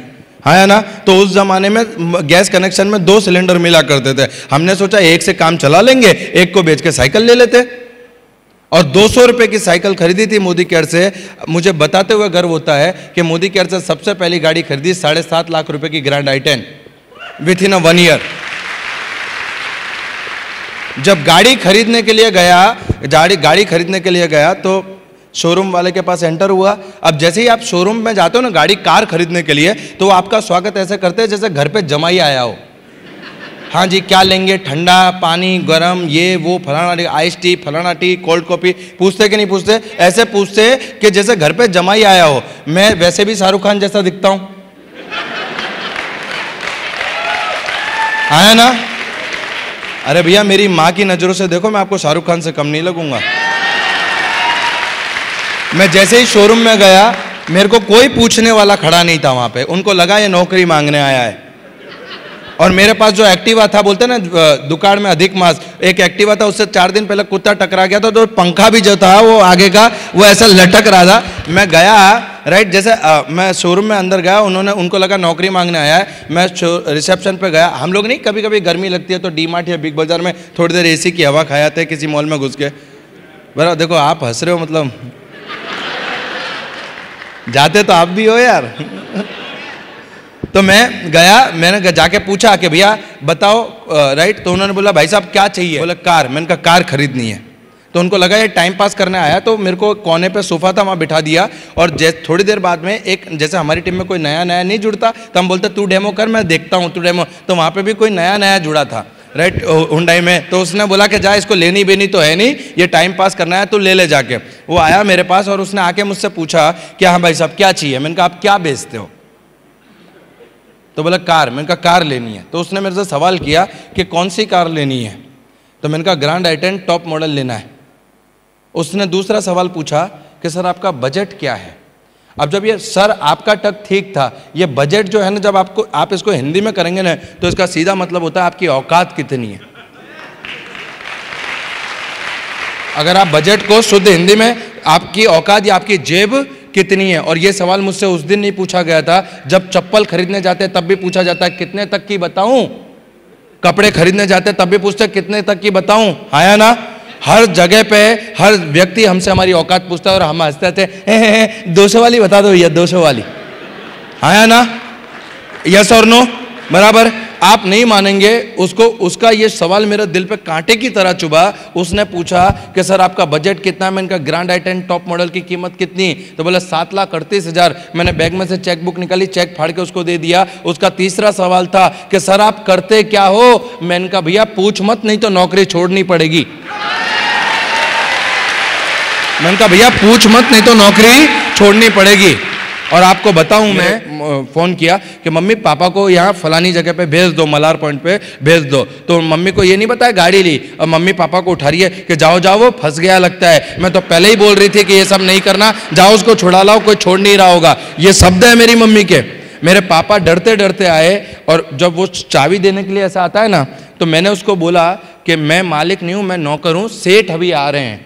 है ना। तो उस जमाने में गैस कनेक्शन में 2 सिलेंडर मिला करते थे। हमने सोचा एक से काम चला लेंगे, एक को बेच के साइकिल ले लेते, और 200 रुपए की साइकिल खरीदी थी मोदी केयर से। मुझे बताते हुए गर्व होता है कि मोदी केयर से सबसे पहली गाड़ी खरीदी 7.5 लाख रुपए की grand i10 with in 1 year. जब गाड़ी खरीदने के लिए गया तो शोरूम वाले के पास एंटर हुआ। अब जैसे ही आप शोरूम में जाते हो ना गाड़ी कार खरीदने के लिए, तो आपका स्वागत ऐसे करते हैं जैसे घर पे जमाई आया हो। हाँ जी, क्या लेंगे? ठंडा पानी, गरम, ये वो, फलाना आइस टी, फलाना टी, कोल्ड कॉफी। पूछते कि नहीं पूछते? ऐसे पूछते कि जैसे घर पे जमाई आया हो। मैं वैसे भी शाहरुख खान जैसा दिखता हूं, है ना। अरे भैया मेरी माँ की नजरों से देखो, मैं आपको शाहरुख खान से कम नहीं लगूंगा। मैं जैसे ही शोरूम में गया, मेरे को कोई पूछने वाला खड़ा नहीं था वहां पे। उनको लगा ये नौकरी मांगने आया है। और मेरे पास जो एक्टिवा था, बोलते ना दुकान में अधिक मांस, एक एक्टिवा था, उससे 4 दिन पहले कुत्ता टकरा गया था, तो पंखा भी जो था वो आगे का वो ऐसा लटक रहा था। मैं गया, राइट, जैसे मैं शोरूम में अंदर गया, उनको लगा नौकरी मांगने आया है। मैं रिसेप्शन पे गया। हम लोग नहीं, कभी कभी गर्मी लगती है तो डी मार्ट या बिग बाजार में थोड़ी देर AC की हवा खाए आते हैं किसी मॉल में घुस के। बराबर, देखो आप हंस रहे हो, मतलब जाते तो आप भी हो यार। तो मैं गया, मैंने जाके पूछा कि भैया बताओ, राइट। तो उन्होंने बोला भाई साहब क्या चाहिए? बोला कार। मैंने कहा कार खरीदनी है। तो उनको लगा ये टाइम पास करने आया, तो मेरे को कोने पे सोफा था वहाँ बिठा दिया। और थोड़ी देर बाद में एक, जैसे हमारी टीम में कोई नया नहीं जुड़ता तो हम बोलते तू डेमो कर, मैं देखता हूँ, तू डेमो। तो वहाँ पे भी कोई नया जुड़ा था, राइट, हुंडई में। तो उसने बोला कि जा, इसको लेनी बेनी तो है नहीं, ये टाइम पास करना है, तो ले जाके। वो आया मेरे पास और उसने आके मुझसे पूछा कि हाँ भाई साहब क्या चाहिए? मैंने कहा आप क्या बेचते हो? तो बोला कार। मैंने कहा कार लेनी है। तो उसने मेरे से सवाल किया कि कौन सी कार लेनी है? तो मैंने कहा ग्रैंड i10 टॉप मॉडल लेना है। उसने दूसरा सवाल पूछा कि सर आपका बजट क्या है? अब जब ये सर आपका टक ठीक था, ये बजट जो है ना, जब आप इसको हिंदी में करेंगे ना, तो इसका सीधा मतलब होता है आपकी औकात कितनी है। अगर आप बजट को शुद्ध हिंदी में, आपकी औकात या आपकी जेब कितनी है। और ये सवाल मुझसे उस दिन नहीं पूछा गया था, जब चप्पल खरीदने जाते हैं तब भी पूछा जाता है कितने तक की बताऊं। कपड़े खरीदने जाते हैं तब भी पूछते हैं कितने तक की बताऊं, आया ना। हर जगह पे हर व्यक्ति हमसे हमारी औकात पूछता है और हम हंसते थे, 200 वाली बता दो भैया, 200 वाली, आया ना। यस और नो, बराबर। आप नहीं मानेंगे, उसको उसका ये सवाल मेरे दिल पे कांटे की तरह चुभा। उसने पूछा कि सर आपका बजट कितना है? मैंने कहा ग्रैंड आई10 टॉप मॉडल की कीमत कितनी? तो बोला 7,38,000। मैंने बैग में से चेक बुक निकाली, चेक फाड़ के उसको दे दिया। उसका तीसरा सवाल था कि सर आप करते क्या हो? मैंने कहा भैया पूछ मत, नहीं तो नौकरी छोड़नी पड़ेगी। मैंने कहा भैया पूछ मत, नहीं तो नौकरी छोड़नी पड़ेगी। और आपको बताऊं, मैं फोन किया कि मम्मी पापा को यहाँ फलानी जगह पे भेज दो, मलार पॉइंट पे भेज दो। तो मम्मी को ये नहीं बताया, गाड़ी ली और मम्मी पापा को उठा रही है कि जाओ जाओ वो फंस गया लगता है। मैं तो पहले ही बोल रही थी कि ये सब नहीं करना, जाओ उसको छुड़ा लाओ, कोई छोड़ नहीं रहा होगा। ये शब्द है मेरी मम्मी के। मेरे पापा डरते डरते आए और जब वो चाबी देने के लिए ऐसा आता है ना, तो मैंने उसको बोला कि मैं मालिक नहीं हूं, मैं नौकर हूं, सेठ अभी आ रहे हैं।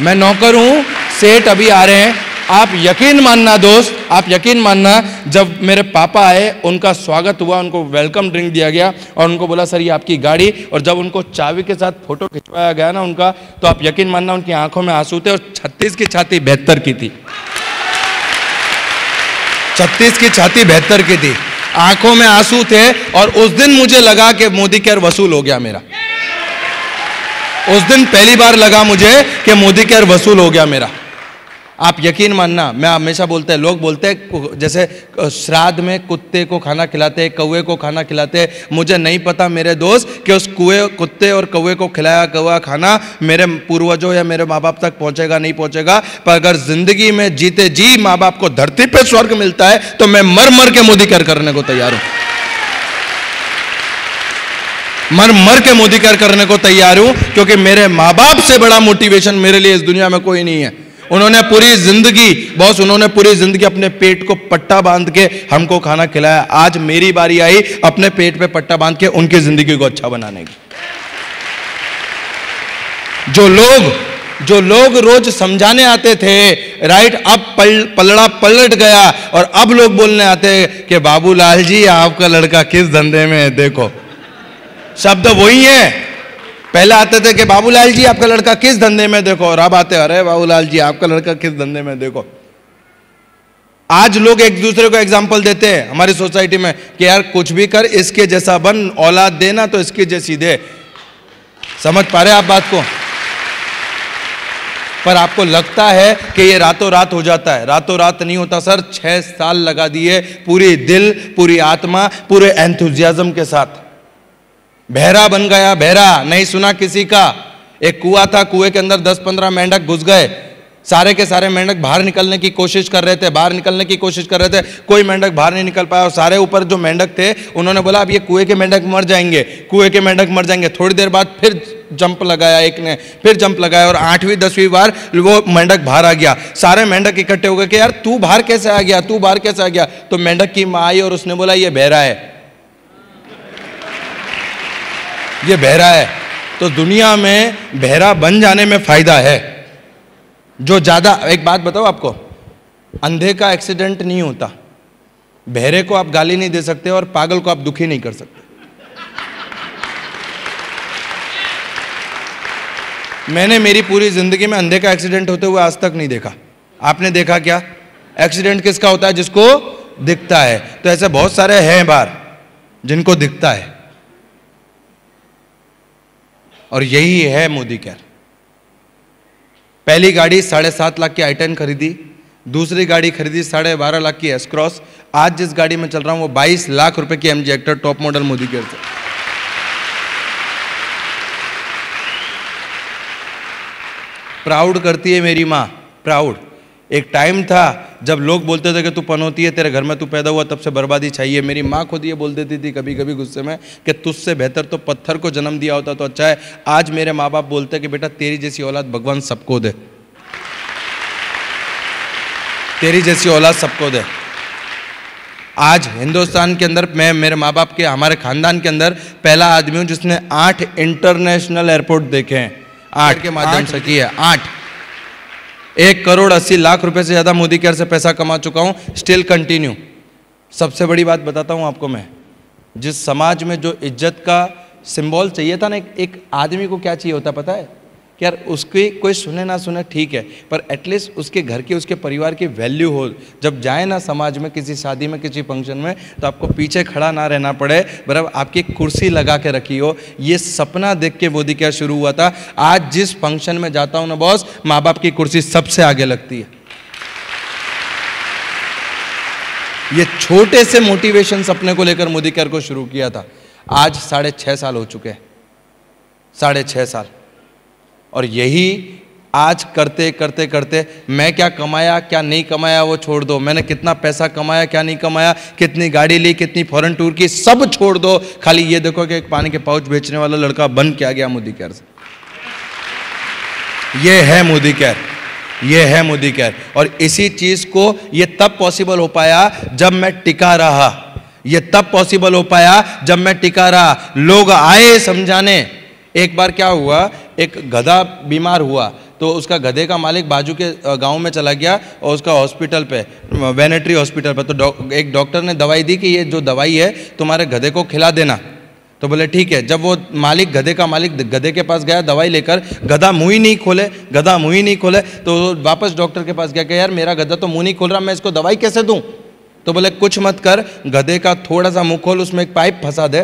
मैं नौकर हूं, सेठ अभी आ रहे हैं। आप यकीन मानना दोस्त, आप यकीन मानना, जब मेरे पापा आए उनका स्वागत हुआ, उनको वेलकम ड्रिंक दिया गया और उनको बोला सर ये आपकी गाड़ी। और जब उनको चाबी के साथ फोटो खिंचवाया गया ना उनका, तो आप यकीन मानना उनकी आंखों में आंसू थे। और 36 की छाती 72 की थी। 36 की छाती 72 की थी, आंखों में आंसू थे। और उस दिन मुझे लगा कि मोदी केयर वसूल हो गया मेरा। उस दिन पहली बार लगा मुझे कि मोदी केयर वसूल हो गया मेरा। आप यकीन मानना, मैं हमेशा बोलते हैं, लोग बोलते हैं जैसे श्राद्ध में कुत्ते को खाना खिलाते, कौवे को खाना खिलाते। मुझे नहीं पता मेरे दोस्त कि उस कुत्ते और कौवे को खिलाया कौवा खाना मेरे पूर्वजों या मेरे माँ बाप तक पहुंचेगा नहीं पहुंचेगा। पर अगर जिंदगी में जीते जी माँ बाप को धरती पे स्वर्ग मिलता है तो मैं मर मर के मोदी केयर करने को तैयार हूं। मर मर के मोदी केयर करने को तैयार हूं, क्योंकि मेरे माँ बाप से बड़ा मोटिवेशन मेरे लिए इस दुनिया में कोई नहीं है। उन्होंने पूरी जिंदगी, बॉस, उन्होंने पूरी जिंदगी अपने पेट को पट्टा बांध के हमको खाना खिलाया। आज मेरी बारी आई अपने पेट पे पट्टा बांध के उनकी जिंदगी को अच्छा बनाने की। जो लोग रोज समझाने आते थे, राइट, अब पलड़ा पलट गया और अब लोग बोलने आते हैं कि बाबूलाल जी आपका लड़का किस धंधे में है। देखो शब्द वही है। पहले आते थे कि बाबूलाल जी आपका लड़का किस धंधे में देखो, और अब आते अरे बाबूलाल जी आपका लड़का किस धंधे में देखो। आज लोग एक दूसरे को एग्जाम्पल देते हैं हमारी सोसाइटी में कि यार कुछ भी कर, इसके जैसा बन, औलाद देना तो इसकी जैसी दे। समझ पा रहे आप बात को? पर आपको लगता है कि ये रातों रात हो जाता है। रातों रात नहीं होता सर। 6 साल लगा दिए, पूरी दिल, पूरी आत्मा, पूरे एंथुजियाज्म के साथ। बहरा बन गया, बहरा, नहीं सुना किसी का। एक कुआं था, कुएं के अंदर 10-15 मेंढक घुस गए। सारे के सारे मेंढक बाहर निकलने की कोशिश कर रहे थे, कोई मेंढक बाहर नहीं निकल पाया। और सारे ऊपर जो मेंढक थे उन्होंने बोला अब ये कुएं के मेंढक मर जाएंगे। थोड़ी देर बाद फिर जंप लगाया, एक ने फिर जंप लगाया और 8वीं 10वीं बार वो मेंढक बाहर आ गया। सारे मेंढक इकट्ठे हो गए कि यार तू बाहर कैसे आ गया? तो मेंढक की माँ आई और उसने बोला ये बहरा है। तो दुनिया में बहरा बन जाने में फायदा है। जो ज्यादा, एक बात बताओ आपको, अंधे का एक्सीडेंट नहीं होता, बहरे को आप गाली नहीं दे सकते और पागल को आप दुखी नहीं कर सकते। मैंने मेरी पूरी जिंदगी में अंधे का एक्सीडेंट होते हुए आज तक नहीं देखा। आपने देखा क्या? एक्सीडेंट किसका होता है? जिसको दिखता है। तो ऐसे बहुत सारे हैं बाहर जिनको दिखता है, और यही है मोदी केयर। पहली गाड़ी 7.5 लाख की आई10 खरीदी, दूसरी गाड़ी खरीदी 12.5 लाख की एस क्रॉस। आज जिस गाड़ी में चल रहा हूं वो 22 लाख रुपए की MG Hector top model Modi care से। प्राउड करती है मेरी माँ, प्राउड। एक टाइम था जब लोग बोलते थे कि तू पनौती है, तेरे घर में तू पैदा हुआ तब से बर्बादी चाहिए। मेरी माँ खुद ये बोल देती थी कभी कभी गुस्से में कि तुझसे बेहतर तो पत्थर को जन्म दिया होता तो अच्छा है। आज मेरे माँ बाप बोलते हैं कि बेटा तेरी जैसी औलाद भगवान सबको दे, तेरी जैसी औलाद सबको दे। आज हिंदुस्तान के अंदर मैं, मेरे माँ बाप के, हमारे खानदान के अंदर पहला आदमी हूँ जिसने 8 इंटरनेशनल एयरपोर्ट देखे हैं, 8 के माध्यम से किए। 8 1,80,00,000 रुपए से ज्यादा मोदी केयर से पैसा कमा चुका हूं, स्टिल कंटिन्यू। सबसे बड़ी बात बताता हूं आपको मैं, जिस समाज में जो इज्जत का सिंबल चाहिए था ना, एक आदमी को क्या चाहिए होता पता है? कि यार उसकी कोई सुने ना सुने ठीक है, पर एटलीस्ट उसके घर की, उसके परिवार की वैल्यू हो। जब जाए ना समाज में, किसी शादी में, किसी फंक्शन में, तो आपको पीछे खड़ा ना रहना पड़े, बराबर आपकी कुर्सी लगा के रखी हो। ये सपना देख के मोदी क्या शुरू हुआ था। आज जिस फंक्शन में जाता हूं ना बॉस, माँ बाप की कुर्सी सबसे आगे लगती है। ये छोटे से मोटिवेशन अपने को लेकर मोदी केयर को शुरू किया था। आज 6.5 साल हो चुके हैं, 6.5 साल। और यही आज करते करते करते मैं क्या कमाया क्या नहीं कमाया वो छोड़ दो, मैंने कितना पैसा कमाया क्या नहीं कमाया, कितनी गाड़ी ली, कितनी फॉरेन टूर की, सब छोड़ दो। खाली ये देखो कि एक पानी के पाउच बेचने वाला लड़का बन क्या गया मोदी केयर से। ये है मोदी केयर, ये है मोदी केयर। और इसी चीज को ये तब पॉसिबल हो पाया जब मैं टिका रहा। ये तब पॉसिबल हो पाया जब मैं टिका रहा। लोग आए समझाने। एक बार क्या हुआ, एक गधा बीमार हुआ तो उसका गधे का मालिक बाजू के गांव में चला गया और उसका हॉस्पिटल पे, वेनेटरी हॉस्पिटल पे, तो एक डॉक्टर ने दवाई दी कि ये जो दवाई है तुम्हारे गधे को खिला देना। तो बोले ठीक है। जब वो मालिक, गधे का मालिक गधे के पास गया दवाई लेकर, गधा मुंह ही नहीं खोले, तो वापस डॉक्टर के पास गया कि यार मेरा गधा तो मुंह नहीं खोल रहा, मैं इसको दवाई कैसे दूं। तो बोले कुछ मत कर, गधे का थोड़ा सा मुंह खोल, उसमें एक पाइप फंसा दे,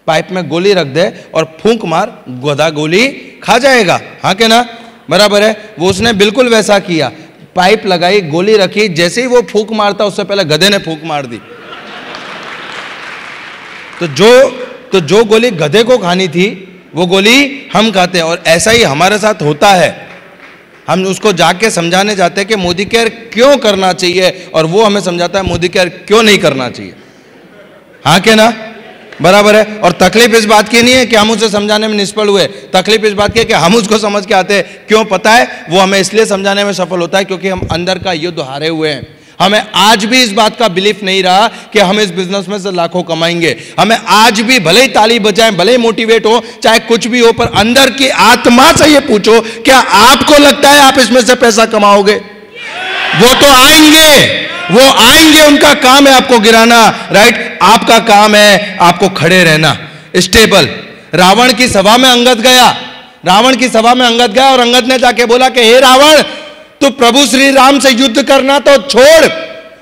पाइप में गोली रख दे और फूंक मार, गधा गोली खा जाएगा। हाँ के ना, बराबर है। वो उसने बिल्कुल वैसा किया, पाइप लगाई, गोली रखी, जैसे ही वो फूंक मारता उससे पहले गधे ने फूंक मार दी। तो जो गोली गधे को खानी थी वो गोली हम खाते हैं। और ऐसा ही हमारे साथ होता है। हम उसको जाके समझाने जाते हैं कि मोदी केयर क्यों करना चाहिए, और वो हमें समझाता है मोदी केयर क्यों नहीं करना चाहिए। हाँ के ना, बराबर है। और तकलीफ इस बात की नहीं है कि हम उसे समझाने में निष्फल हुए, तकलीफ इस बात की है कि हम उसको समझ के आते हैं। क्यों पता है? वो हमें इसलिए समझाने में सफल होता है क्योंकि हम अंदर का युद्ध हारे हुए हैं। हमें आज भी इस बात का बिलीफ नहीं रहा कि हम इस बिजनेस में से लाखों कमाएंगे। हमें आज भी भले ही ताली बजाएं, भले ही मोटिवेट हो, चाहे कुछ भी हो, पर अंदर की आत्मा से ये पूछो, क्या आपको लगता है आप इसमें से पैसा कमाओगे? वो तो आएंगे, वो आएंगे, उनका काम है आपको गिराना, राइट। आपका काम है आपको खड़े रहना, स्टेबल। रावण की सभा में अंगद गया, और अंगद ने जाके बोला कि हे रावण, तू प्रभु श्री राम से युद्ध करना तो छोड़,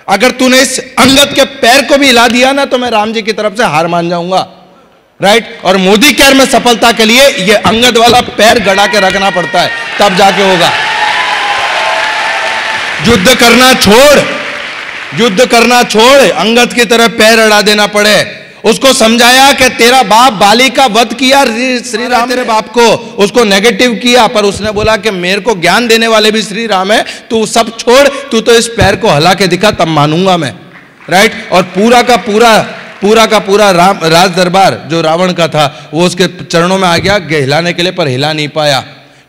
अगर तूने इस अंगद के पैर को भी हिला दिया ना तो मैं राम जी की तरफ से हार मान जाऊंगा, राइट। और मोदी केयर में सफलता के लिए ये अंगद वाला पैर गड़ा के रखना पड़ता है, तब जाके होगा। युद्ध करना छोड़, अंगद की तरफ पैर अड़ा देना पड़े। उसको समझाया कि तेरा बाप बाली का वध किया श्री राम, तेरे बाप को, उसको नेगेटिव किया, पर उसने बोला कि मेरे को ज्ञान देने वाले भी श्री राम है, तू सब छोड़, तू तो इस पैर को हिला के दिखा तब मानूंगा मैं, राइट। और पूरा का पूरा राज दरबार जो रावण का था वो उसके चरणों में आ गया हिलाने के लिए, पर हिला नहीं पाया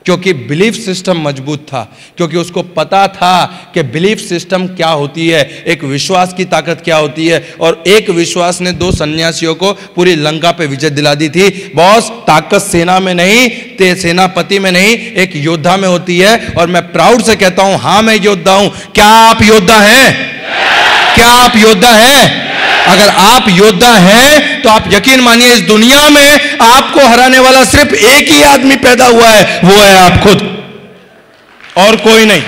क्योंकि बिलीफ सिस्टम मजबूत था, क्योंकि उसको पता था कि बिलीफ सिस्टम क्या होती है, एक विश्वास की ताकत क्या होती है। और एक विश्वास ने 2 सन्यासियों को पूरी लंका पे विजय दिला दी थी। बॉस, ताकत सेना में नहीं, सेनापति में नहीं, एक योद्धा में होती है। और मैं प्राउड से कहता हूं, हाँ मैं योद्धा हूं। क्या आप योद्धा हैं? अगर आप योद्धा हैं तो आप यकीन मानिए इस दुनिया में आपको हराने वाला सिर्फ एक ही आदमी पैदा हुआ है, वो है आप खुद, और कोई नहीं।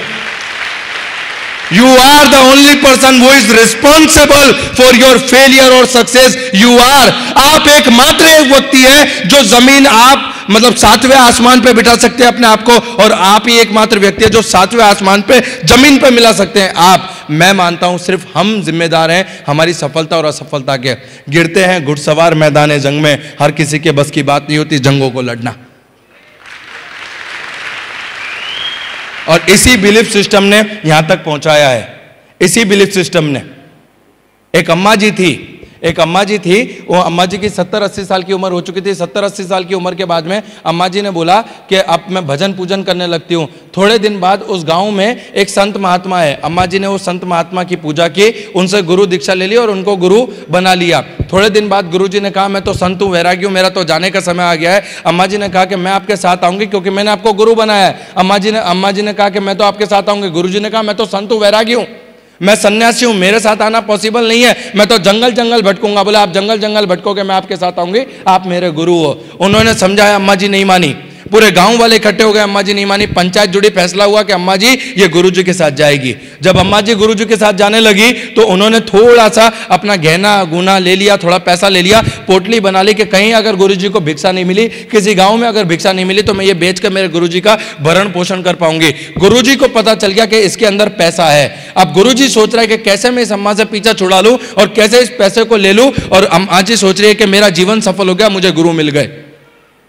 You are the only person who is responsible for your failure or success. You are, आप एकमात्र एक व्यक्ति है जो जमीन, आप मतलब 7वें आसमान पे बिठा सकते हैं अपने आप को, और आप ही एकमात्र व्यक्ति है जो 7वें आसमान पे जमीन पे मिला सकते हैं आप। मैं मानता हूं सिर्फ हम जिम्मेदार हैं हमारी सफलता और असफलता के। गिरते हैं घुड़सवार मैदान जंग में, हर किसी के बस की बात नहीं होती जंगों को लड़ना। और इसी बिलीफ सिस्टम ने यहां तक पहुंचाया है। इसी बिलीफ सिस्टम ने, एक अम्मा जी थी, वो अम्मा जी की 70-80 साल की उम्र हो चुकी थी। 70-80 साल की उम्र के बाद में अम्मा जी ने बोला कि अब मैं भजन पूजन करने लगती हूँ। थोड़े दिन बाद उस गांव में एक संत महात्मा है, अम्मा जी ने वो संत महात्मा की पूजा की, उनसे गुरु दीक्षा ले ली और उनको गुरु बना लिया। थोड़े दिन बाद गुरु जी ने कहा मैं तो संत हूँ, वैरागी हूँ, मेरा तो जाने का समय आ गया है। अम्मा जी ने कहा कि मैं आपके साथ आऊंगी क्योंकि मैंने आपको गुरु बनाया है। अम्मा जी ने कहा कि मैं तो आपके साथ आऊंगी। गुरु जी ने कहा मैं तो संत हूँ, वैरागी हूँ, मैं सन्यासी हूं, मेरे साथ आना पॉसिबल नहीं है, मैं तो जंगल भटकूंगा। बोले आप जंगल भटकोगे, मैं आपके साथ आऊंगी, आप मेरे गुरु हो। उन्होंने समझाया, अम्मा जी नहीं मानी। पूरे गांव वाले इकट्ठे हो गए, अम्मा जी नहीं मानी, पंचायत जुड़ी, फैसला हुआ कि अम्मा जी ये गुरुजी के साथ जाएगी। जब अम्मा जी गुरुजी के साथ जाने लगी तो उन्होंने थोड़ा सा अपना गहना गुना ले लिया, थोड़ा पैसा ले लिया, पोटली बना ली कि कहीं अगर गुरुजी को भिक्षा नहीं मिली, किसी गांव में अगर भिक्षा नहीं मिली तो मैं ये बेच कर मेरे गुरुजी का भरण पोषण कर पाऊंगी। गुरुजी को पता चल गया कि इसके अंदर पैसा है। अब गुरुजी सोच रहा है कि कैसे मैं इस अम्मा से पीछा छुड़ा लूं और कैसे इस पैसे को ले लूं, और अम्मा जी सोच रही है कि मेरा जीवन सफल हो गया, मुझे गुरु मिल गए।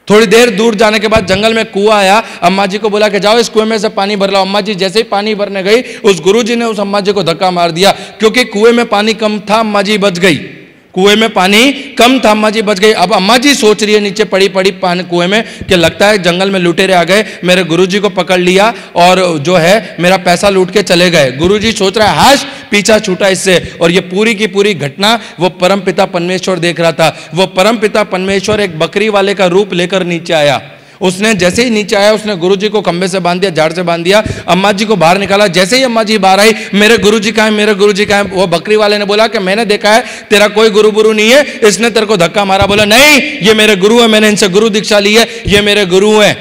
थोड़ी देर दूर जाने के बाद जंगल में कुआं आया, अम्मा जी को बोला कि जाओ इस कुएं में से पानी भर लाओ। अम्मा जी जैसे ही पानी भरने गई, उस गुरुजी ने उस अम्मा जी को धक्का मार दिया, क्योंकि कुएं में पानी कम था, अम्मा जी बच गई। कुएं में पानी कम था, अम्मा जी बच गई। अब अम्मा जी सोच रही है नीचे पड़ी पड़ी पानी कुएं में कि लगता है जंगल में लुटेरे आ गए, मेरे गुरुजी को पकड़ लिया और जो है मेरा पैसा लूट के चले गए। गुरुजी सोच रहा है हाश पीछा छूटा इससे। और ये पूरी की पूरी घटना वो परमपिता परमेश्वर देख रहा था। वो परमपिता परमेश्वर एक बकरी वाले का रूप लेकर नीचे आया। उसने जैसे ही नीचे आया, उसने गुरुजी को खंबे से बांध दिया, झाड़ से बांध दिया, अम्मा जी को बाहर निकाला। जैसे ही अम्मा जी बाहर आई, मेरे गुरुजी कहाँ है, मेरे गुरुजी कहाँ है? वो बकरी वाले ने बोला कि मैंने देखा है तेरा कोई गुरु बुरु नहीं है, इसने तेरे को धक्का मारा। बोला नहीं, ये मेरे गुरु है, मैंने इनसे गुरु दीक्षा ली है, ये मेरे गुरु हैं,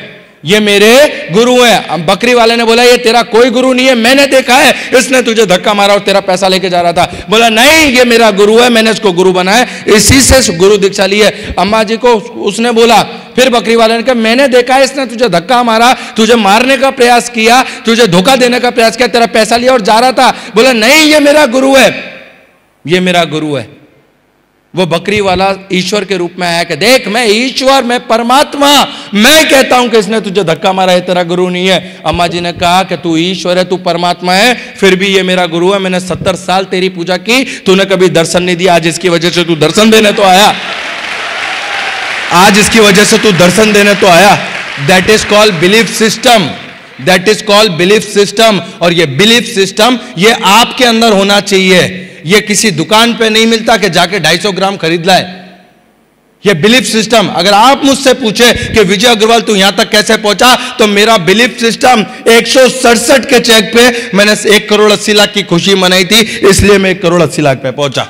ये मेरे गुरु हैं। बकरी वाले ने बोला ये तेरा कोई गुरु नहीं है, मैंने देखा है, इसने तुझे धक्का मारा और तेरा पैसा लेके जा रहा था। बोला नहीं, ये मेरा गुरु है, मैंने इसको गुरु बनाया, इसी से गुरु दीक्षा ली है। अम्मा जी को उसने बोला, फिर बकरी वाले ने कहा मैंने देखा है, इसने तुझे धक्का मारा, तुझे मारने का प्रयास किया, तुझे धोखा देने का प्रयास किया, तेरा पैसा लिया और जा रहा था। बोला नहीं, ये मेरा गुरु है, ये मेरा गुरु है। वो बकरी वाला ईश्वर के रूप में आया कि देख मैं ईश्वर, मैं परमात्मा, मैं कहता हूं कि इसने तुझे धक्का मारा है, तेरा गुरु नहीं है। अम्मा जी ने कहा कि तू ईश्वर है, तू परमात्मा है, फिर भी ये मेरा गुरु है। मैंने 70 साल तेरी पूजा की, तूने कभी दर्शन नहीं दिया, आज इसकी वजह से तू दर्शन देने तो आया, आज इसकी वजह से तू दर्शन देने तो आया। That is called belief system, that is called belief system. और ये बिलीफ सिस्टम ये आपके अंदर होना चाहिए। ये किसी दुकान पे नहीं मिलता कि जाके 250 ग्राम खरीद लाए। ये बिलीफ सिस्टम, अगर आप मुझसे पूछे कि विजय अग्रवाल तू यहां तक कैसे पहुंचा, तो मेरा बिलीफ सिस्टम 167 के चेक पे मैंने 1 करोड़ 80 लाख की खुशी मनाई थी, इसलिए मैं 1 करोड़ 80 लाख पे पहुंचा।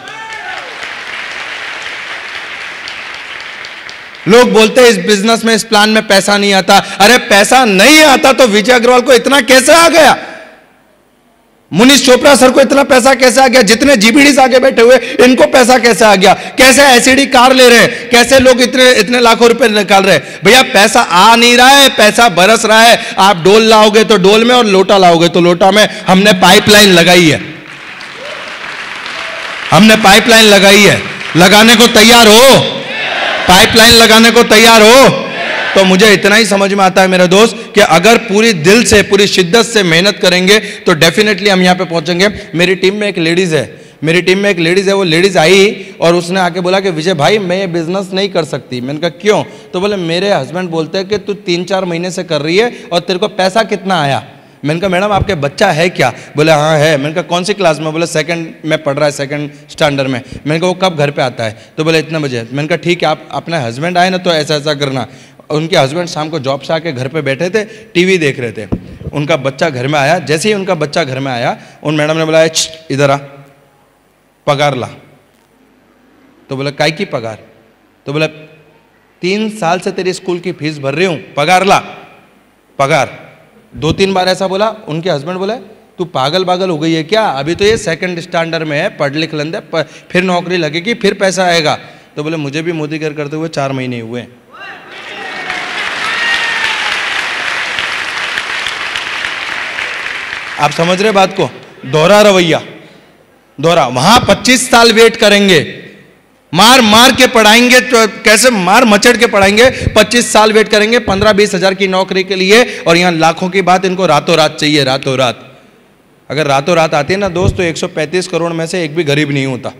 लोग बोलते हैं इस बिजनेस में, इस प्लान में पैसा नहीं आता। अरे पैसा नहीं आता तो विजय अग्रवाल को इतना कैसे आ गया? मुनीश चोपड़ा सर को इतना पैसा कैसे आ गया? जितने जीबीडीज आगे बैठे हुए इनको पैसा कैसे आ गया? कैसे एसईडी कार ले रहे हैं? कैसे लोग इतने इतने लाखों रुपए निकाल रहे हैं? भैया पैसा आ नहीं रहा है, पैसा बरस रहा है। आप डोल लाओगे तो डोल में और लोटा लाओगे तो लोटा में। हमने पाइपलाइन लगाई है, हमने पाइपलाइन लगाई है। लगाने को तैयार हो? पाइपलाइन लगाने को तैयार हो? तो मुझे इतना ही समझ में आता है मेरे दोस्त कि अगर पूरी दिल से, पूरी शिद्दत से मेहनत करेंगे तो डेफिनेटली हम यहां पे पहुंचेंगे। मेरी टीम में एक लेडीज है, मेरी टीम में एक लेडीज है। वो लेडीज आई और उसने आके बोला कि विजय भाई मैं ये बिजनेस नहीं कर सकती। मैंने कहा क्यों? तो बोले मेरे हस्बैंड बोलते हैं कि तू 3-4 महीने से कर रही है और तेरे को पैसा कितना आया? मैंने कहा मैडम आपके बच्चा है क्या? बोले हाँ है। मैंने कहा कौन सी क्लास में? बोले 2nd में पढ़ रहा है, 2nd स्टैंडर्ड में। मैंने कहा वो कब घर पे आता है? तो बोले इतने बजे। मैंने कहा ठीक है, आप अपने हस्बैंड आए ना तो ऐसा ऐसा करना। उनके हस्बैंड शाम को जॉब से आके घर पे बैठे थे, टीवी देख रहे थे। उनका बच्चा घर में आया। जैसे ही उनका बच्चा घर में आया, उन मैडम ने बोला इधर आ, पगार ला। तो बोला काय की पगार? तो बोला 3 साल से तेरी स्कूल की फीस भर रही हूं, पगार ला, पगार। 2-3 बार ऐसा बोला। उनके हस्बैंड बोले तू पागल पागल हो गई है क्या? अभी तो ये 2nd स्टैंडर्ड में है, पढ़ लिख लेंदे, फिर नौकरी लगेगी, फिर पैसा आएगा। तो बोले मुझे भी मोदी केयर करते हुए 4 महीने हुए। आप समझ रहे बात को? दोहरा रवैया, दोहरा। वहां 25 साल वेट करेंगे, मार मार के पढ़ाएंगे, तो कैसे मार मचड़ के पढ़ाएंगे। 25 साल वेट करेंगे 15-20 हजार की नौकरी के लिए, और यहां लाखों की बात इनको रातों रात चाहिए, रातों रात। अगर रातों रात आती है ना दोस्त, तो 135 करोड़ में से एक भी गरीब नहीं होता,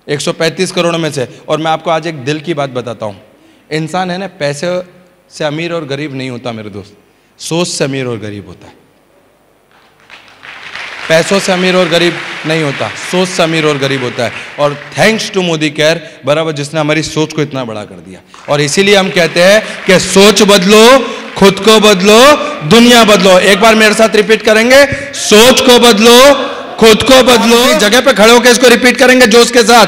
135 करोड़ में से। और मैं आपको आज एक दिल की बात बताता हूं, इंसान है ना, पैसे से अमीर और गरीब नहीं होता मेरे दोस्त, सोच से अमीर और गरीब होता है। पैसों से अमीर और गरीब नहीं होता, सोच से अमीर और गरीब होता है। और थैंक्स टू मोदी केयर बराबर, जिसने हमारी सोच को इतना बड़ा कर दिया। और इसीलिए हम कहते हैं कि सोच बदलो, खुद को बदलो, दुनिया बदलो। एक बार मेरे साथ रिपीट करेंगे, सोच को बदलो, खुद को बदलो। जगह पे खड़े होकर इसको रिपीट करेंगे जोश के साथ।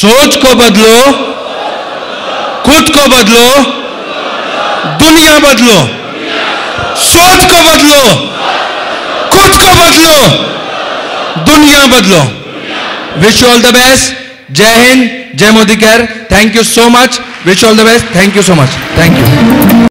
सोच को बदलो, खुद को बदलो, दुनिया बदलो। सोच को बदलो, खुद को बदलो, दुनिया बदलो। Wish you all the best. जय हिंद, जय Modi care. Thank you so much. Wish all the best. Thank you so much. Thank you.